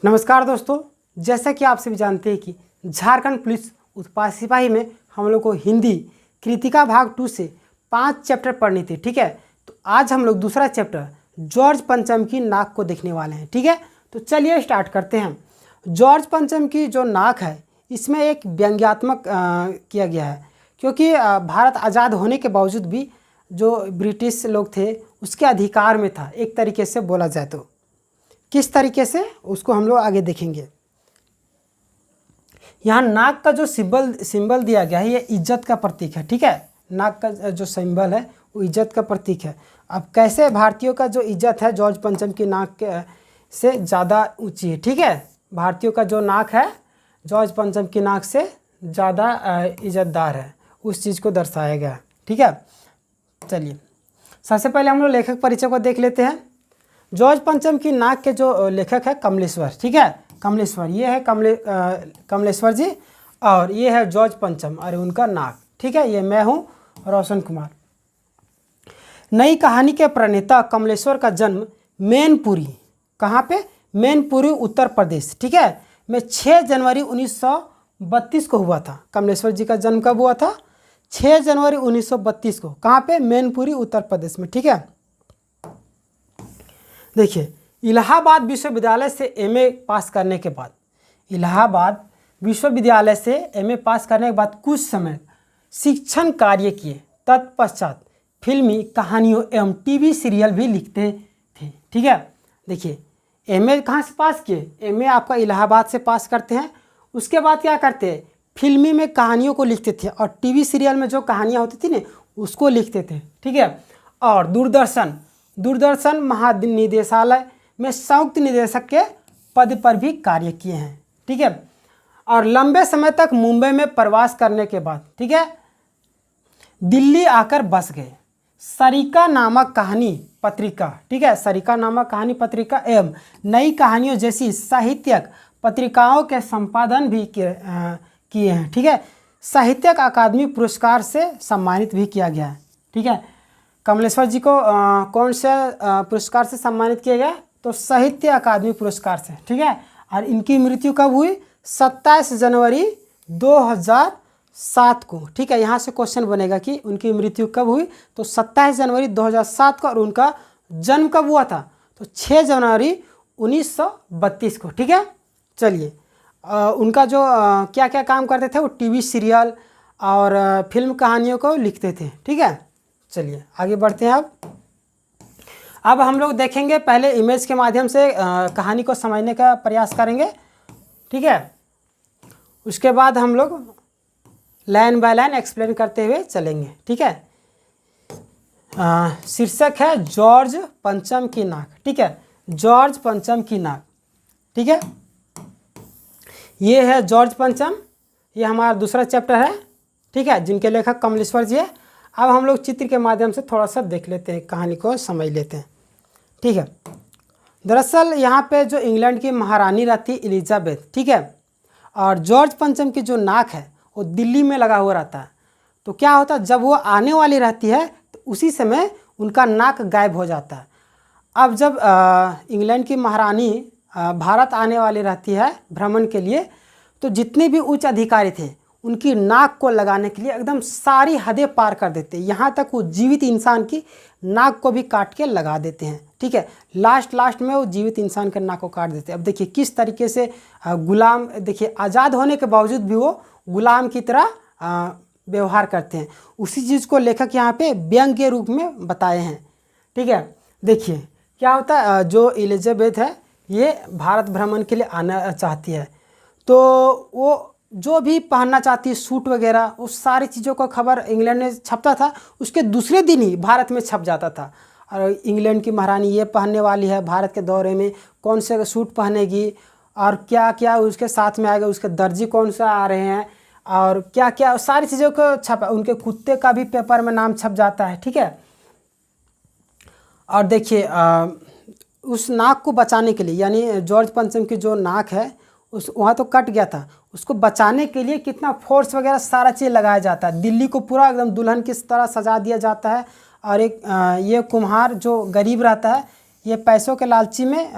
नमस्कार दोस्तों, जैसा कि आप सभी जानते हैं कि झारखंड पुलिस उत्पाद सिपाही में हम लोग को हिंदी कृतिका भाग 2 से 5 चैप्टर पढ़नी थी। ठीक है, तो आज हम लोग दूसरा चैप्टर जॉर्ज पंचम की नाक को देखने वाले हैं। ठीक है, तो चलिए स्टार्ट करते हैं। जॉर्ज पंचम की जो नाक है इसमें एक व्यंग्यात्मक किया गया है, क्योंकि भारत आज़ाद होने के बावजूद भी जो ब्रिटिश लोग थे उसके अधिकार में था, एक तरीके से बोला जाए तो। किस तरीके से उसको हम लोग आगे देखेंगे। यहाँ नाक का जो सिंबल दिया गया है ये इज्जत का प्रतीक है। ठीक है, नाक का जो सिंबल है वो इज्जत का प्रतीक है। अब कैसे भारतीयों का जो इज्जत है जॉर्ज पंचम की नाक से ज़्यादा ऊंची है। ठीक है, भारतीयों का जो नाक है जॉर्ज पंचम की नाक से ज़्यादा इज्जतदार है, उस चीज़ को दर्शाया गया। ठीक है, चलिए सबसे पहले हम लोग लेखक परिचय को देख लेते हैं। जॉर्ज पंचम की नाक के जो लेखक है कमलेश्वर। ठीक है, कमलेश्वर, ये है कमलेश्वर जी, और ये है जॉर्ज पंचम और उनका नाक। ठीक है, ये मैं हूँ रोशन कुमार। नई कहानी के प्रणेता कमलेश्वर का जन्म मैनपुरी, कहाँ पे? मैनपुरी उत्तर प्रदेश। ठीक है, में 6 जनवरी 1932 को हुआ था। कमलेश्वर जी का जन्म कब हुआ था? 6 जनवरी 1932 को। कहाँ पे? मैनपुरी उत्तर प्रदेश में। ठीक है, देखिए इलाहाबाद विश्वविद्यालय से एमए पास करने के बाद, इलाहाबाद विश्वविद्यालय से एमए पास करने के बाद कुछ समय शिक्षण कार्य किए। तत्पश्चात फिल्मी कहानियों एवं टीवी सीरियल भी लिखते थे। ठीक है, देखिए एमए कहाँ से पास किए? एमए आपका इलाहाबाद से पास करते हैं। उसके बाद क्या करते हैं? फिल्मी में कहानियों को लिखते थे और टीवी सीरियल में जो कहानियाँ होती थी ना उसको लिखते थे। ठीक है, और दूरदर्शन महानिदेशालय में संयुक्त निदेशक के पद पर भी कार्य किए हैं। ठीक है, और लंबे समय तक मुंबई में प्रवास करने के बाद, ठीक है, दिल्ली आकर बस गए। सरिका नामक कहानी पत्रिका, ठीक है, सरिका नामक कहानी पत्रिका एवं नई कहानियों जैसी साहित्यिक पत्रिकाओं के संपादन भी किए हैं। ठीक है, साहित्यिक अकादमी पुरस्कार से सम्मानित भी किया गया है। ठीक है, कमलेश्वर जी को कौन से पुरस्कार से सम्मानित किया गया? तो साहित्य अकादमी पुरस्कार से। ठीक है, और इनकी मृत्यु कब हुई? 27 जनवरी 2007 को। ठीक है, यहाँ से क्वेश्चन बनेगा कि उनकी मृत्यु कब हुई? तो 27 जनवरी 2007 को। और उनका जन्म कब हुआ था? तो 6 जनवरी 1932 को। ठीक है, चलिए उनका जो क्या क्या काम करते थे वो टीवी सीरियल और फिल्म कहानियों को लिखते थे। ठीक है, चलिए आगे बढ़ते हैं। अब हम लोग देखेंगे, पहले इमेज के माध्यम से कहानी को समझने का प्रयास करेंगे। ठीक है, उसके बाद हम लोग लाइन बाय लाइन एक्सप्लेन करते हुए चलेंगे। ठीक है, शीर्षक है जॉर्ज पंचम की नाक। ठीक है, जॉर्ज पंचम की नाक। ठीक है, ये है जॉर्ज पंचम, ये हमारा दूसरा चैप्टर है। ठीक है, जिनके लेखक कमलेश्वर जी है। अब हम लोग चित्र के माध्यम से थोड़ा सा देख लेते हैं, कहानी को समझ लेते हैं। ठीक है, दरअसल यहाँ पे जो इंग्लैंड की महारानी रहती एलिजाबेथ, ठीक है, और जॉर्ज पंचम की जो नाक है वो दिल्ली में लगा हुआ रहता है। तो क्या होता है, जब वो आने वाली रहती है तो उसी समय उनका नाक गायब हो जाता है। अब जब इंग्लैंड की महारानी भारत आने वाली रहती है भ्रमण के लिए, तो जितने भी उच्च अधिकारी थे उनकी नाक को लगाने के लिए एकदम सारी हदें पार कर देते हैं। यहाँ तक वो जीवित इंसान की नाक को भी काट के लगा देते हैं। ठीक है, लास्ट में वो जीवित इंसान के नाक को काट देते हैं। अब देखिए किस तरीके से गुलाम, देखिए आज़ाद होने के बावजूद भी वो गुलाम की तरह व्यवहार करते हैं। उसी चीज़ को लेखक यहाँ पे व्यंग्य के रूप में बताए हैं। ठीक है, देखिए क्या होता है, जो एलिजाबेथ है ये भारत भ्रमण के लिए आना चाहती है, तो वो जो भी पहनना चाहती है सूट वगैरह, उस सारी चीज़ों का खबर इंग्लैंड में छपता था। उसके दूसरे दिन ही भारत में छप जाता था। और इंग्लैंड की महारानी ये पहनने वाली है, भारत के दौरे में कौन से सूट पहनेगी और क्या क्या उसके साथ में आएगा, उसके दर्जी कौन सा आ रहे हैं और क्या क्या सारी चीज़ों को छपा, उनके कुत्ते का भी पेपर में नाम छप जाता है। ठीक है, और देखिए उस नाक को बचाने के लिए, यानी जॉर्ज पंचम की जो नाक है उस वहाँ तो कट गया था, उसको बचाने के लिए कितना फोर्स वगैरह सारा चीज़ लगाया जाता है। दिल्ली को पूरा एकदम दुल्हन की तरह सजा दिया जाता है। और एक ये कुम्हार जो गरीब रहता है ये पैसों के लालची में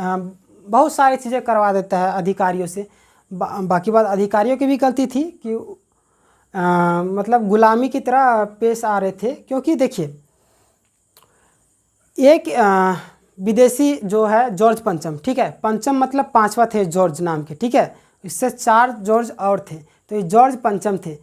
बहुत सारी चीज़ें करवा देता है अधिकारियों से। बाकी बात अधिकारियों की भी गलती थी कि मतलब गुलामी की तरह पेश आ रहे थे, क्योंकि देखिए एक विदेशी जो है जॉर्ज पंचम, ठीक है, पंचम मतलब पांचवा थे जॉर्ज नाम के, ठीक है, इससे 4 जॉर्ज और थे, तो ये जॉर्ज पंचम थे।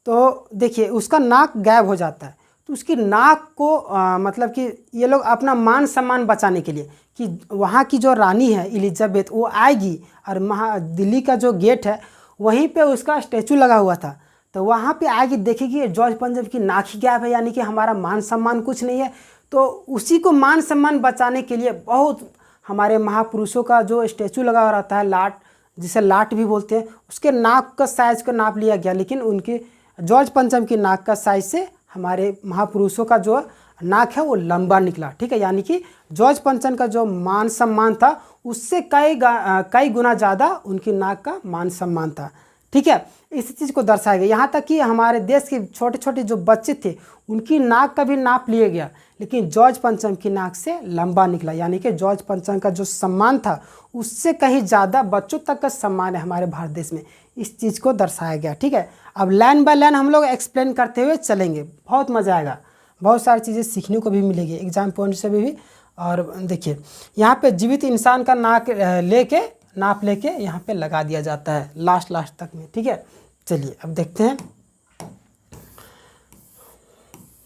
तो देखिए उसका नाक गायब हो जाता है, तो उसकी नाक को मतलब कि ये लोग अपना मान सम्मान बचाने के लिए कि वहाँ की जो रानी है एलिजाबेथ वो आएगी, और दिल्ली का जो गेट है वहीं पे उसका स्टैचू लगा हुआ था, तो वहाँ पे आएगी, देखेगी जॉर्ज पंचम की नाक ही गायब है, यानी कि हमारा मान सम्मान कुछ नहीं है। तो उसी को मान सम्मान बचाने के लिए बहुत हमारे महापुरुषों का जो स्टैचू लगा हुआ रहता है, लाट, जिसे लाट भी बोलते हैं, उसके नाक का साइज़ को नाप लिया गया, लेकिन उनके जॉर्ज पंचम की नाक का साइज़ से हमारे महापुरुषों का जो नाक है वो लंबा निकला, ठीक है, यानी कि जॉर्ज पंचम का जो मान सम्मान था उससे कई गुना ज़्यादा उनकी नाक का मान सम्मान था, ठीक है। इस चीज़ को दर्शाया गया। यहाँ तक कि हमारे देश के छोटे छोटे जो बच्चे थे उनकी नाक का भी नाप लिया गया, लेकिन जॉर्ज पंचम की नाक से लंबा निकला, यानी कि जॉर्ज पंचम का जो सम्मान था उससे कहीं ज़्यादा बच्चों तक का सम्मान है हमारे भारत देश में, इस चीज़ को दर्शाया गया, ठीक है। अब लाइन बाय लाइन हम लोग एक्सप्लेन करते हुए चलेंगे, बहुत मज़ा आएगा, बहुत सारी चीज़ें सीखने को भी मिलेगी एग्जाम पॉइंट से भी। और देखिए यहाँ पे जीवित इंसान का नाप लेके यहाँ पे लगा दिया जाता है लास्ट तक में, ठीक है। चलिए अब देखते हैं,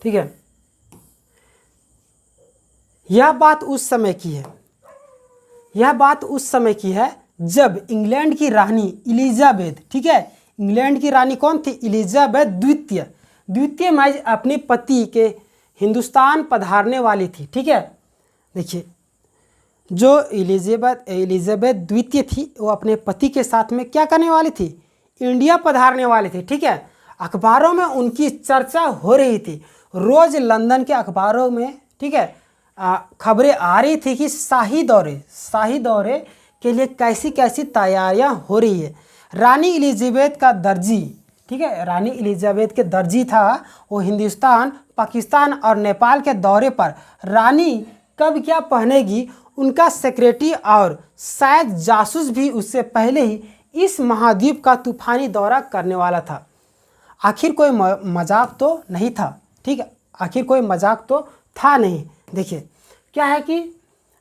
ठीक है। यह बात उस समय की है जब इंग्लैंड की रानी एलिजाबेथ, ठीक है, इंग्लैंड की रानी कौन थी? एलिजाबेथ द्वितीय महज अपने पति के हिंदुस्तान पधारने वाली थी, ठीक है। देखिए जो एलिजाबेथ द्वितीय थी वो अपने पति के साथ में क्या करने वाली थी? इंडिया पधारने वाली थी, ठीक है। अखबारों में उनकी चर्चा हो रही थी, रोज़ लंदन के अखबारों में, ठीक है, खबरें आ रही थी कि शाही दौरे के लिए कैसी कैसी तैयारियां हो रही है। रानी एलिजाबेथ का दर्जी, ठीक है, रानी एलिजाबेथ के दर्जी था, वो हिंदुस्तान, पाकिस्तान और नेपाल के दौरे पर रानी कब क्या पहनेगी उनका सेक्रेटरी और शायद जासूस भी उससे पहले ही इस महाद्वीप का तूफानी दौरा करने वाला था। आखिर कोई मजाक तो नहीं था, ठीक है, आखिर कोई मजाक तो था नहीं। देखिए क्या है कि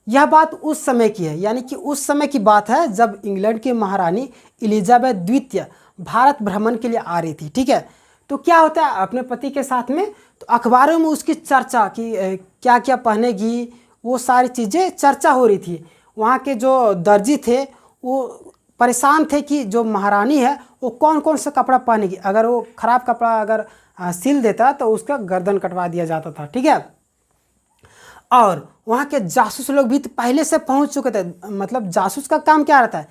यह बात उस समय की है, यानी कि उस समय की बात है जब इंग्लैंड की महारानी एलिजाबेथ द्वितीय भारत भ्रमण के लिए आ रही थी, ठीक है। तो क्या होता है अपने पति के साथ में, तो अखबारों में उसकी चर्चा कि क्या क्या पहनेगी, वो सारी चीज़ें चर्चा हो रही थी। वहाँ के जो दर्जी थे वो परेशान थे कि जो महारानी है वो कौन कौन सा कपड़ा पहनेगी, अगर वो ख़राब कपड़ा अगर सिल देता तो उसका गर्दन कटवा दिया जाता था, ठीक है। और वहाँ के जासूस लोग भी तो पहले से पहुँच चुके थे, मतलब जासूस का काम क्या रहता है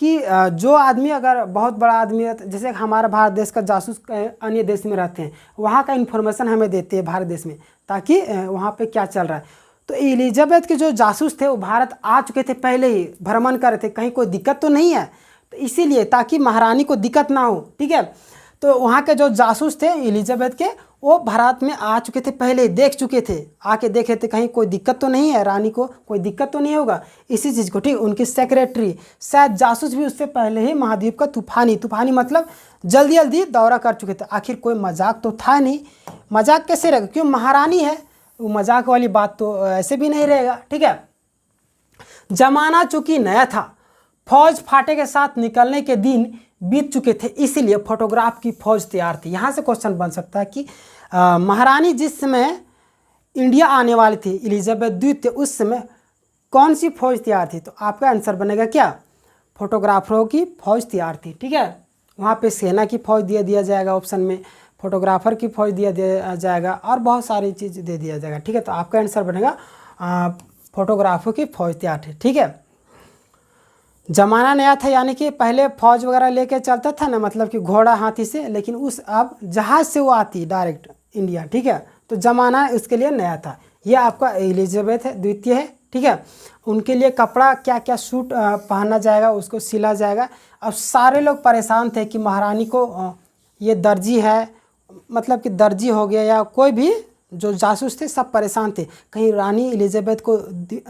कि जो आदमी अगर बहुत बड़ा आदमी है, जैसे हमारा भारत देश का जासूस अन्य देश में रहते हैं, वहाँ का इन्फॉर्मेशन हमें देते हैं भारत देश में, ताकि वहाँ पे क्या चल रहा है। तो एलिजाबेथ के जो जासूस थे वो भारत आ चुके थे, पहले ही भ्रमण कर रहे थे, कहीं कोई दिक्कत तो नहीं है, तो इसीलिए ताकि महारानी को दिक्कत ना हो, ठीक है। तो वहाँ के जो जासूस थे एलिजाबेथ के, वो भारत में आ चुके थे, पहले देख चुके थे, आके देखे थे कहीं कोई दिक्कत तो नहीं है, रानी को कोई दिक्कत तो नहीं होगा, इसी चीज़ को, ठीक। उनकी सेक्रेटरी शायद जासूस भी उससे पहले ही महाद्वीप का तूफानी मतलब जल्दी दौरा कर चुके थे। आखिर कोई मजाक तो था नहीं, मजाक कैसे रहेगा, क्यों महारानी है, वो मजाक वाली बात तो ऐसे भी नहीं रहेगा, ठीक है। जमाना चूंकि नया था, फौज फाटे के साथ निकलने के दिन बीत चुके थे, इसीलिए फोटोग्राफ की फौज तैयार थी। यहाँ से क्वेश्चन बन सकता है कि महारानी जिस समय इंडिया आने वाली थी एलिजाबेथ द्वितीय, उस समय कौन सी फौज तैयार थी? तो आपका आंसर बनेगा क्या? फोटोग्राफरों की फौज तैयार थी, ठीक है। वहाँ पे सेना की फौज दे दिया जाएगा ऑप्शन में, फोटोग्राफर की फौज दिया जाएगा और बहुत सारी चीज़ दे दिया जाएगा, ठीक है। तो आपका आंसर बनेगा फोटोग्राफर की फौज तैयार थी, ठीक है। ज़माना नया था, यानी कि पहले फौज वगैरह लेके चलता था ना, मतलब कि घोड़ा हाथी से, लेकिन उस अब जहाज़ से वो आती डायरेक्ट इंडिया, ठीक है। तो ज़माना इसके लिए नया था। ये आपका एलिजाबेथ है द्वितीय है, ठीक है। उनके लिए कपड़ा क्या क्या सूट पहना जाएगा, उसको सिला जाएगा। अब सारे लोग परेशान थे कि महारानी को ये दर्जी है, मतलब कि दर्जी हो गया या कोई भी जो जासूस थे सब परेशान थे, कहीं रानी एलिजाबेथ को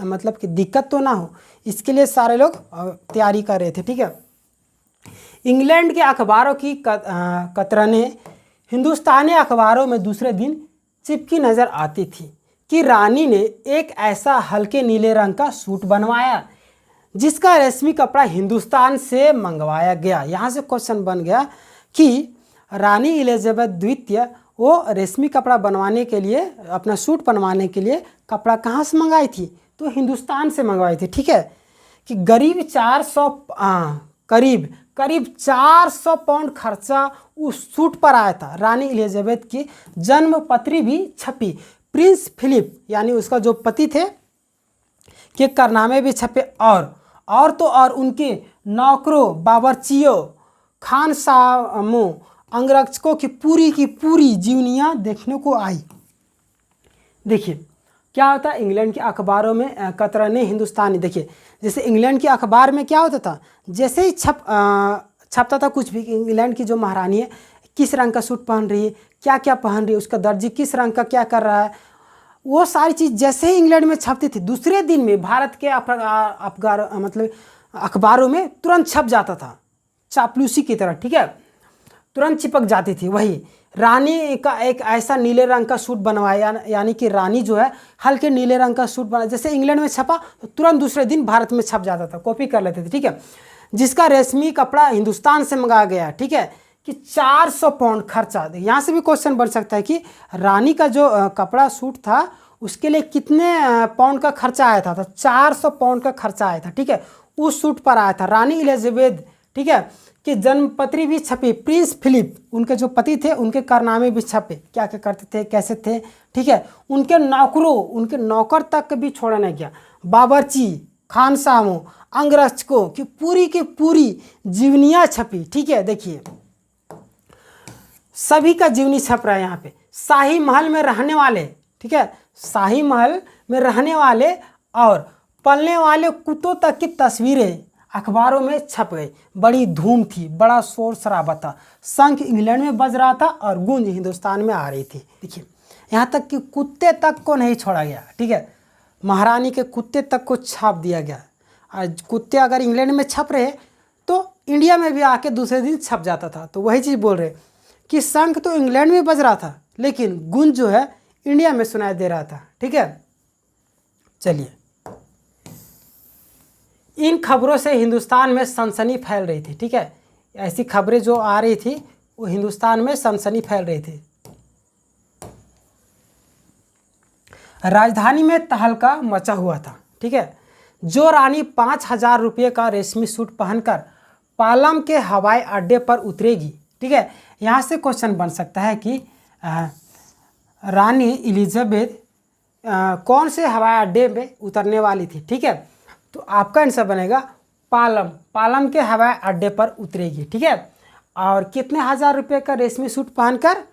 मतलब कि दिक्कत तो ना हो, इसके लिए सारे लोग तैयारी कर रहे थे। ठीक है, इंग्लैंड के अखबारों की कतरनें हिंदुस्तानी अखबारों में दूसरे दिन चिपकी नज़र आती थी कि रानी ने एक ऐसा हल्के नीले रंग का सूट बनवाया जिसका रेशमी कपड़ा हिंदुस्तान से मंगवाया गया। यहाँ से क्वेश्चन बन गया कि रानी एलिजाबेथ द्वितीय वो रेशमी कपड़ा बनवाने के लिए, अपना सूट बनवाने के लिए कपड़ा कहाँ से मंगाई थी, तो हिंदुस्तान से मंगवाई थी। ठीक है, कि करीब 400 पाउंड खर्चा उस सूट पर आया था। रानी एलिजाबेथ की जन्म पत्री भी छपी, प्रिंस फिलिप यानी उसका जो पति थे के कारनामे भी छपे, और तो और उनके नौकरों, बावर्चियों, खानसामों, अंगरक्षकों की पूरी जीवनियाँ देखने को आई। देखिए क्या होता है इंग्लैंड के अखबारों में कतरने हिंदुस्तानी। देखिए जैसे इंग्लैंड के अखबार में क्या होता था, जैसे ही छपता था कुछ भी, इंग्लैंड की जो महारानी है किस रंग का सूट पहन रही है, क्या क्या पहन रही है, उसका दर्जी किस रंग का क्या कर रहा है, वो सारी चीज़ जैसे ही इंग्लैंड में छपती थी दूसरे दिन में भारत के मतलब अखबारों में तुरंत छप जाता था, चापलूसी की तरह। ठीक है, तुरंत चिपक जाती थी। वही रानी का एक ऐसा नीले रंग का सूट बनवाया, यानी कि रानी जो है हल्के नीले रंग का सूट बना, जैसे इंग्लैंड में छपा तो तुरंत दूसरे दिन भारत में छप जाता था, कॉपी कर लेते थे। ठीक है, जिसका रेशमी कपड़ा हिंदुस्तान से मंगाया गया। ठीक है, कि 400 पाउंड खर्चा। यहाँ से भी क्वेश्चन बन सकता है कि रानी का जो कपड़ा सूट था उसके लिए कितने पाउंड का खर्चा आया था, तो 400 पाउंड का खर्चा आया था। ठीक है, उस सूट पर आया था। रानी एलिजाबेथ, ठीक है, कि जन्मपत्री भी छपी, प्रिंस फिलिप उनके जो पति थे उनके कारनामे भी छपे, क्या क्या करते थे, कैसे थे। ठीक है, उनके नौकरों, उनके नौकर तक भी छोड़ा नहीं गया, बावर्ची, खानसामों, अंगरक्षकों की पूरी जीवनियाँ छपी। ठीक है, देखिए सभी का जीवनी छप रहा है यहाँ पे। शाही महल में रहने वाले, ठीक है, शाही महल में रहने वाले और पलने वाले कुत्तों तक की तस्वीरें अखबारों में छप गई। बड़ी धूम थी, बड़ा शोर शराबा था, शंख इंग्लैंड में बज रहा था और गूंज हिंदुस्तान में आ रही थी। देखिए यहाँ तक कि कुत्ते तक को नहीं छोड़ा गया। ठीक है, महारानी के कुत्ते तक को छाप दिया गया। और कुत्ते अगर इंग्लैंड में छप रहे तो इंडिया में भी आके दूसरे दिन छप जाता था। तो वही चीज़ बोल रहे कि शंख तो इंग्लैंड में बज रहा था लेकिन गूंज जो है इंडिया में सुनाई दे रहा था। ठीक है, चलिए इन खबरों से हिंदुस्तान में सनसनी फैल रही थी। ठीक है, ऐसी खबरें जो आ रही थी वो हिंदुस्तान में सनसनी फैल रही थी। राजधानी में तहलका मचा हुआ था। ठीक है, जो रानी 5,000 रुपये का रेशमी सूट पहनकर पालम के हवाई अड्डे पर उतरेगी। ठीक है, यहाँ से क्वेश्चन बन सकता है कि रानी एलिजाबेथ कौन से हवाई अड्डे में उतरने वाली थी। ठीक है, तो आपका आंसर बनेगा पालम के हवाई अड्डे पर उतरेगी। ठीक है, और कितने हज़ार रुपये का रेशमी सूट पहनकर,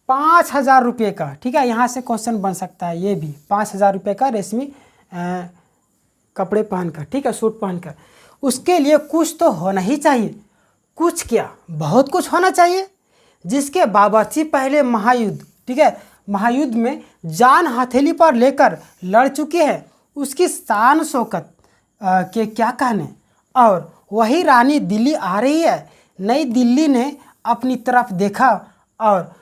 5,000 रुपये का। ठीक है, यहाँ से क्वेश्चन बन सकता है ये भी, 5,000 रुपये का रेशमी कपड़े पहनकर, ठीक है, सूट पहनकर। उसके लिए कुछ तो होना ही चाहिए। कुछ क्या, बहुत कुछ होना चाहिए, जिसके बावर्ची पहले महायुद्ध, ठीक है, महायुद्ध में जान हथेली पर लेकर लड़ चुके हैं, उसकी शान शौकत के क्या कहने। और वही रानी दिल्ली आ रही है। नई दिल्ली ने अपनी तरफ देखा और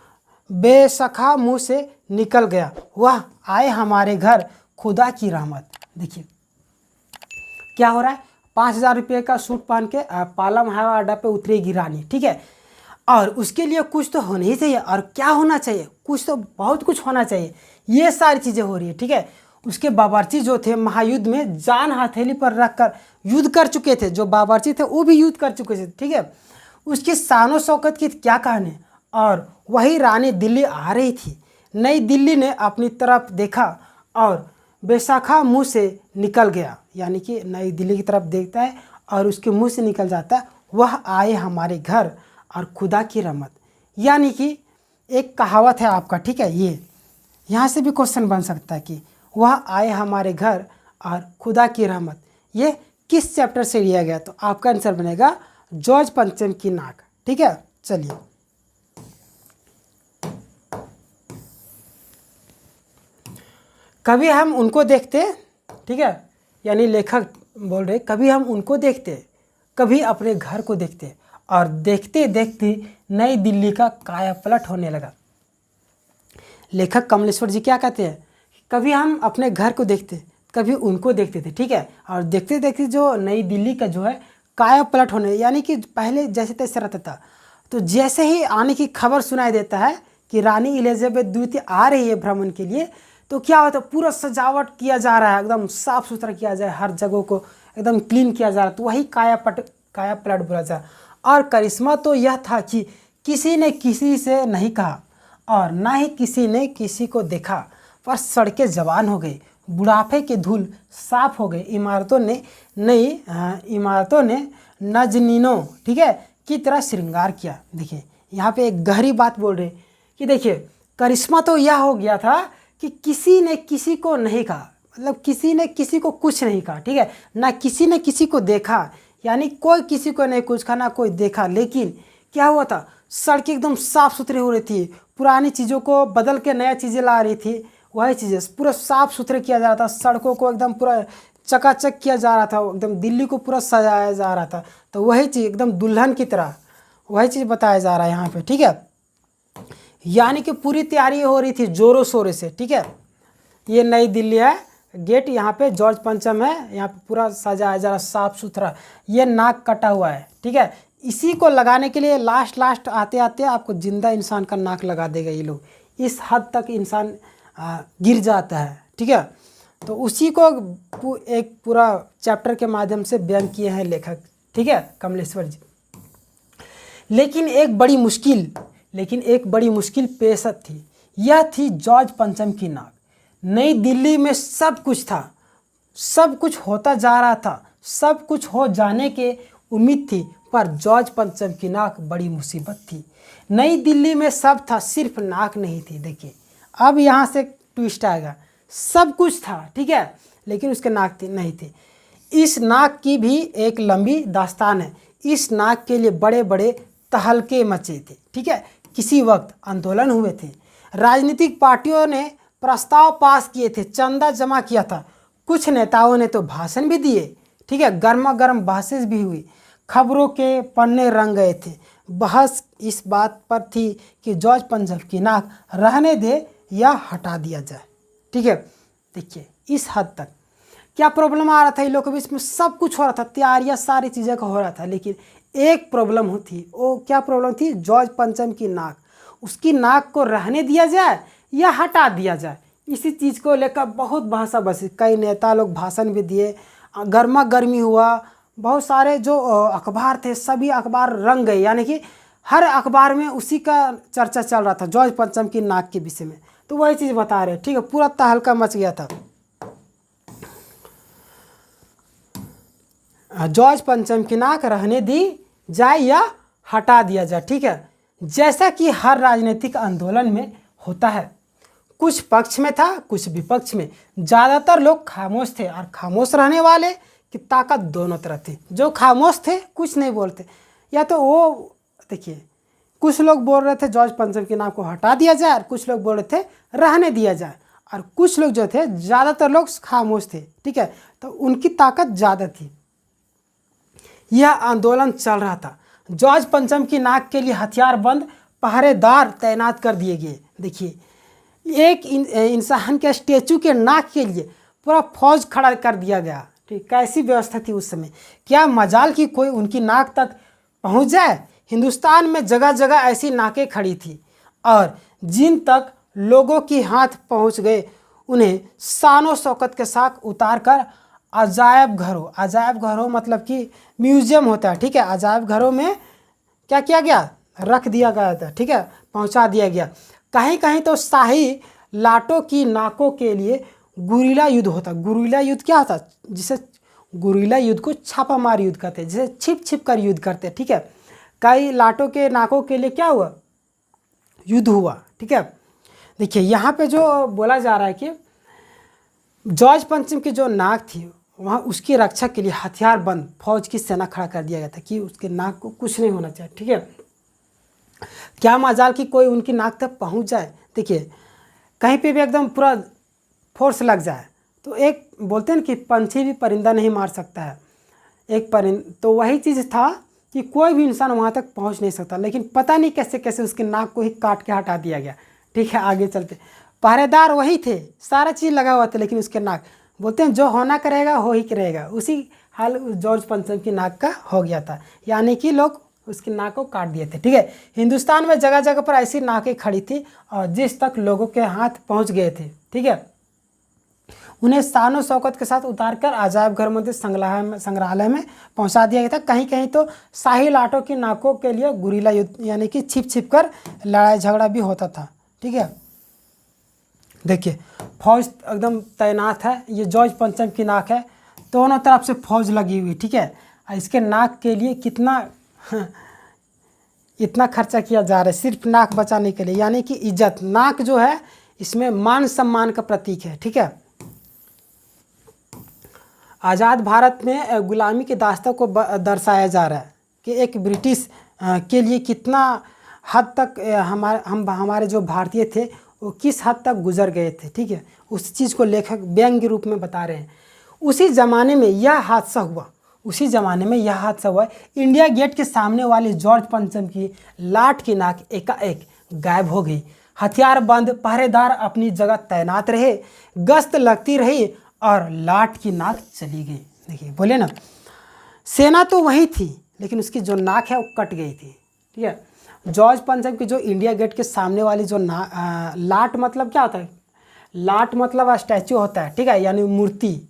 बेसखा मुंह से निकल गया, वह आए हमारे घर, खुदा की रहमत। देखिए क्या हो रहा है, 5,000 रुपये का सूट पहन के पालम हवाई अड्डा पे उतरेगी रानी। ठीक है, और उसके लिए कुछ तो होना ही चाहिए। और क्या होना चाहिए, कुछ तो बहुत कुछ होना चाहिए। ये सारी चीज़ें हो रही है। ठीक है, उसके बावर्ची जो थे महायुद्ध में जान हथेली पर रखकर युद्ध कर चुके थे, जो बावर्ची थे वो भी युद्ध कर चुके थे। ठीक है, उसकी शानो शौकत की क्या कहने। और वही रानी दिल्ली आ रही थी। नई दिल्ली ने अपनी तरफ देखा और बेसाखा मुंह से निकल गया, यानी कि नई दिल्ली की तरफ देखता है और उसके मुंह से निकल जाता है, वह आए हमारे घर और खुदा की रहमत। यानी कि एक कहावत है आपका। ठीक है, ये यहाँ से भी क्वेश्चन बन सकता है कि वह आए हमारे घर और खुदा की रहमत, ये किस चैप्टर से लिया गया। तो आपका आंसर बनेगा जॉर्ज पंचम की नाक। ठीक है, चलिए कभी हम उनको देखते, ठीक है, यानी लेखक बोल रहे कभी हम उनको देखते, कभी अपने घर को देखते, और देखते देखते नई दिल्ली का कायापलट होने लगा। लेखक कमलेश्वर जी क्या कहते हैं, कभी हम अपने घर को देखते, कभी उनको देखते थे, ठीक है, और देखते देखते जो नई दिल्ली का जो है कायापलट होने, यानी कि पहले जैसे तैसे रहता था, तो जैसे ही आने की खबर सुनाई देता है कि रानी एलिजाबेथ द्वितीय आ रही है भ्रमण के लिए, तो क्या होता है, पूरा सजावट किया जा रहा है, एकदम साफ सुथरा किया जाए, हर जगह को एकदम क्लीन किया जा रहा है, तो वही कायापलट बोला जाए। और करिश्मा तो यह था कि किसी ने किसी से नहीं कहा और ना ही किसी ने किसी को देखा, पर सड़कें जवान हो गई, बुढ़ापे की धूल साफ हो गई, इमारतों ने नजनीनों, ठीक है, की तरह श्रृंगार किया। देखिए यहाँ पे एक गहरी बात बोल रहे कि देखिए करिश्मा तो यह हो गया था कि किसी ने किसी को नहीं कहा, मतलब किसी ने किसी को कुछ नहीं कहा, ठीक है, ना किसी ने किसी को देखा, यानी कोई किसी को नहीं कुछ कहा, ना कोई देखा, लेकिन क्या हुआ था, सड़कें एकदम साफ़ सुथरी हो रही थी, पुरानी चीज़ों को बदल के नया चीज़ें ला रही थी, वही चीज़ें पूरा साफ़ सुथरे किया जा रहा था, सड़कों को एकदम पूरा चकाचक किया जा रहा था, एकदम दिल्ली को पूरा सजाया जा रहा था, तो वही चीज़ एकदम दुल्हन की तरह वही चीज़ बताया जा रहा है यहाँ पे, ठीक है, यानी कि पूरी तैयारी हो रही थी जोरों शोरों से, ठीक है। ये नई दिल्ली है, गेट यहाँ पे जॉर्ज पंचम है, यहाँ पे पूरा सजाया जा रहा साफ़ सुथरा, ये नाक कटा हुआ है, ठीक है, इसी को लगाने के लिए लास्ट आते आते आपको जिंदा इंसान का नाक लगा देगा ये लोग, इस हद तक इंसान गिर जाता है, ठीक है। तो उसी को एक पूरा चैप्टर के माध्यम से व्यंग किए हैं लेखक, ठीक है, कमलेश्वर जी। लेकिन एक बड़ी मुश्किल पेश थी, यह थी जॉर्ज पंचम की नाक। नई दिल्ली में सब कुछ था, सब कुछ होता जा रहा था, सब कुछ हो जाने के उम्मीद थी, पर जॉर्ज पंचम की नाक बड़ी मुसीबत थी। नई दिल्ली में सब था, सिर्फ नाक नहीं थी। देखिए अब यहाँ से ट्विस्ट आएगा, सब कुछ था, ठीक है, लेकिन उसके नाक नहीं थी। इस नाक की भी एक लंबी दास्तान है। इस नाक के लिए बड़े बड़े तहलके मचे थे, ठीक है, किसी वक्त आंदोलन हुए थे, राजनीतिक पार्टियों ने प्रस्ताव पास किए थे, चंदा जमा किया था, कुछ नेताओं ने तो भाषण भी दिए, ठीक है, गर्मा गर्म बहसें भी हुई, खबरों के पन्ने रंग गए थे। बहस इस बात पर थी कि जॉर्ज पंचम की नाक रहने दे या हटा दिया जाए, ठीक है। देखिए इस हद तक क्या प्रॉब्लम आ रहा था इन लोगों के बीच में, सब कुछ हो रहा था, तैयारियां सारी चीज़ें का हो रहा था, लेकिन एक प्रॉब्लम होती, वो क्या प्रॉब्लम थी, जॉर्ज पंचम की नाक, उसकी नाक को रहने दिया जाए या हटा दिया जाए, इसी चीज़ को लेकर बहुत बहसा बसी, कई नेता लोग भाषण भी दिए, गर्मा गर्मी हुआ, बहुत सारे जो अखबार थे सभी अखबार रंग गए, यानी कि हर अखबार में उसी का चर्चा चल रहा था जॉर्ज पंचम की नाक के विषय में, तो वही चीज़ बता रहे, ठीक है, पूरा तहलका मच गया था। जॉर्ज पंचम की नाक रहने दी जाए या हटा दिया जाए, ठीक है, जैसा कि हर राजनीतिक आंदोलन में होता है, कुछ पक्ष में था कुछ विपक्ष में, ज़्यादातर लोग खामोश थे और खामोश रहने वाले की ताकत दोनों तरफ थी। जो खामोश थे कुछ नहीं बोलते, या तो वो देखिए कुछ लोग बोल रहे थे जॉर्ज पंचम के नाम को हटा दिया जाए और कुछ लोग बोल रहे थे रहने दिया जाए, और कुछ लोग जो थे ज़्यादातर लोग खामोश थे, ठीक है, तो उनकी ताकत ज़्यादा थी। यह आंदोलन चल रहा था, जॉर्ज पंचम की नाक के लिए हथियारबंद पहरेदार तैनात कर दिए गए। देखिए एक इंसान के स्टैचू के नाक के लिए पूरा फौज खड़ा कर दिया गया, ठीक, कैसी व्यवस्था थी उस समय, क्या मजाल कि कोई उनकी नाक तक पहुंच जाए। हिंदुस्तान में जगह जगह ऐसी नाकें खड़ी थी और जिन तक लोगों की हाथ पहुंच गए उन्हें शानो शौकत के साथ उतार कर अजायब घरों मतलब कि म्यूजियम होता है, ठीक है, अजायब घरों में क्या किया गया, रख दिया गया था, ठीक है, पहुंचा दिया गया। कहीं कहीं तो शाही लाटों की नाकों के लिए गुरिल्ला युद्ध होता। गुरिल्ला युद्ध क्या होता, जिसे गुरिल्ला युद्ध को छापामार युद्ध कहते हैं, जिसे छिप छिप कर युद्ध करते हैं, ठीक है। कई लाटों के नाकों के लिए क्या हुआ, युद्ध हुआ, ठीक है। देखिए यहाँ पे जो बोला जा रहा है कि जॉर्ज पंचम की जो नाक थी वहाँ उसकी रक्षा के लिए हथियारबंद फौज की सेना खड़ा कर दिया गया था कि उसके नाक को कुछ नहीं होना चाहिए, ठीक है। क्या मजाल कि कोई उनकी नाक तक पहुँच जाए। देखिए कहीं पे भी एकदम पूरा फोर्स लग जाए तो एक बोलते हैं कि पंछी भी परिंदा नहीं मार सकता है। तो वही चीज़ था कि कोई भी इंसान वहाँ तक पहुँच नहीं सकता, लेकिन पता नहीं कैसे कैसे उसके नाक को ही काट के हटा दिया गया। ठीक है, आगे चलते। पहरेदार वही थे, सारा चीज़ लगा हुआ था, लेकिन उसके नाक, बोलते हैं जो होना करेगा हो ही करेगा, उसी हाल जॉर्ज पंचम की नाक का हो गया था, यानी कि लोग उसकी नाक को काट दिए थे। ठीक है, हिंदुस्तान में जगह जगह पर ऐसी नाकें खड़ी थी और जिस तक लोगों के हाथ पहुँच गए थे। ठीक है, उन्हें शान शौकत के साथ उतारकर अजायब घर मंदिर संग्रहालय में पहुंचा दिया गया था। कहीं कहीं तो शाही लाटों की नाकों के लिए गुरीला युद्ध यानी कि छिप छिप कर लड़ाई झगड़ा भी होता था। ठीक है, देखिए फौज एकदम तैनात है, ये जॉर्ज पंचम की नाक है, दोनों तरफ से फौज लगी हुई। ठीक है, इसके नाक के लिए कितना इतना खर्चा किया जा रहा है सिर्फ नाक बचाने के लिए, यानी कि इज्जत। नाक जो है इसमें मान सम्मान का प्रतीक है। ठीक है, आज़ाद भारत में गुलामी की दास्तां को दर्शाया जा रहा है कि एक ब्रिटिश के लिए कितना हद तक हमारे जो भारतीय थे वो किस हद तक गुजर गए थे। ठीक है, उस चीज़ को लेखक व्यंग्य रूप में बता रहे हैं। उसी ज़माने में यह हादसा हुआ, इंडिया गेट के सामने वाली जॉर्ज पंचम की लाट की नाक एकाएक गायब हो गई। हथियारबंद पहरेदार अपनी जगह तैनात रहे, गश्त लगती रही और लाट की नाक चली गई। देखिए बोले ना, सेना तो वही थी लेकिन उसकी जो नाक है वो कट गई थी। ठीक है, जॉर्ज पंचम की जो इंडिया गेट के सामने वाली जो लाट मतलब क्या होता है, लाट मतलब स्टैचू होता है। ठीक है, यानी मूर्ति,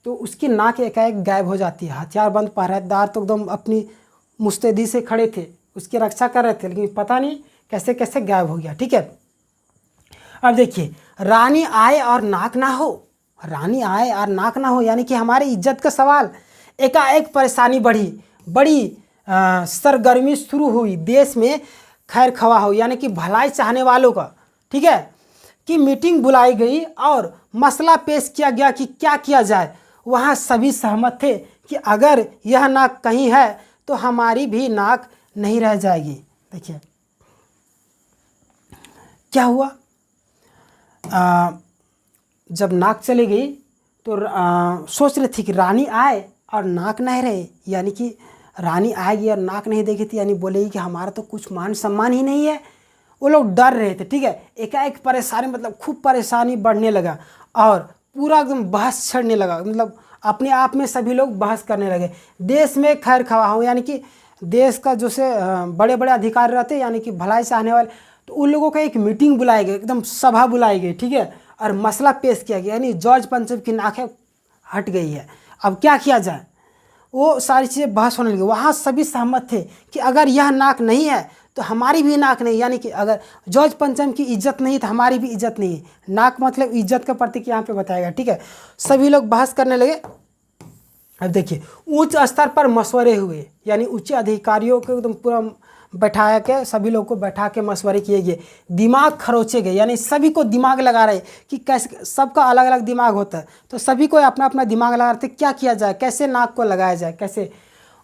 तो उसकी नाक एकाएक गायब हो जाती है। हथियारबंद पहरेदार तो एकदम अपनी मुस्तैदी से खड़े थे, उसकी रक्षा कर रहे थे, लेकिन पता नहीं कैसे कैसे गायब हो गया। ठीक है, अब देखिए, रानी आए और नाक ना हो, यानी कि हमारी इज्जत का सवाल। एकाएक परेशानी बड़ी सरगर्मी शुरू हुई देश में, खैर खवा हो यानी कि भलाई चाहने वालों का। ठीक है, कि मीटिंग बुलाई गई और मसला पेश किया गया कि क्या किया जाए। वहाँ सभी सहमत थे कि अगर यह नाक कहीं है तो हमारी भी नाक नहीं रह जाएगी। देखिए क्या हुआ, जब नाक चली गई तो सोच रही थी कि रानी आए और नाक नहीं रहे, यानी कि रानी आएगी और नाक नहीं देगी थी, यानी बोलेगी कि हमारा तो कुछ मान सम्मान ही नहीं है। वो लोग डर रहे थे। ठीक है, एकाएक परेशानी मतलब खूब परेशानी बढ़ने लगा और पूरा एकदम बहस छड़ने लगा, मतलब अपने आप में सभी लोग बहस करने लगे। देश में खैर खवा हो, यानी कि देश का जो से बड़े बड़े अधिकारी रहते, यानी कि भलाई चाहने वाले, तो उन लोगों का एक मीटिंग बुलाई गई, एकदम सभा बुलाई गई। ठीक है, और मसला पेश किया गया, यानी जॉर्ज पंचम की नाक हट गई है, अब क्या किया जाए। वो सारी चीज़ें बहस होने लगी। वहाँ सभी सहमत थे कि अगर यह नाक नहीं है तो हमारी भी नाक नहीं, यानी कि अगर जॉर्ज पंचम की इज्जत नहीं तो हमारी भी इज्जत नहीं है। नाक मतलब इज्जत का प्रतीक यहाँ पे बताएगा। ठीक है, सभी लोग बहस करने लगे। अब देखिए, उच्च स्तर पर मशवरे हुए, यानी उच्च अधिकारियों को एकदम पूरा बैठाया के सभी लोग को बैठा के मशवरे किए गए, दिमाग खरोचे गए, यानी सभी को दिमाग लगा रहे कि कैसे, सबका अलग अलग दिमाग होता है, तो सभी को अपना अपना दिमाग लगा रहे थे क्या किया जाए, कैसे नाक को लगाया जाए, कैसे,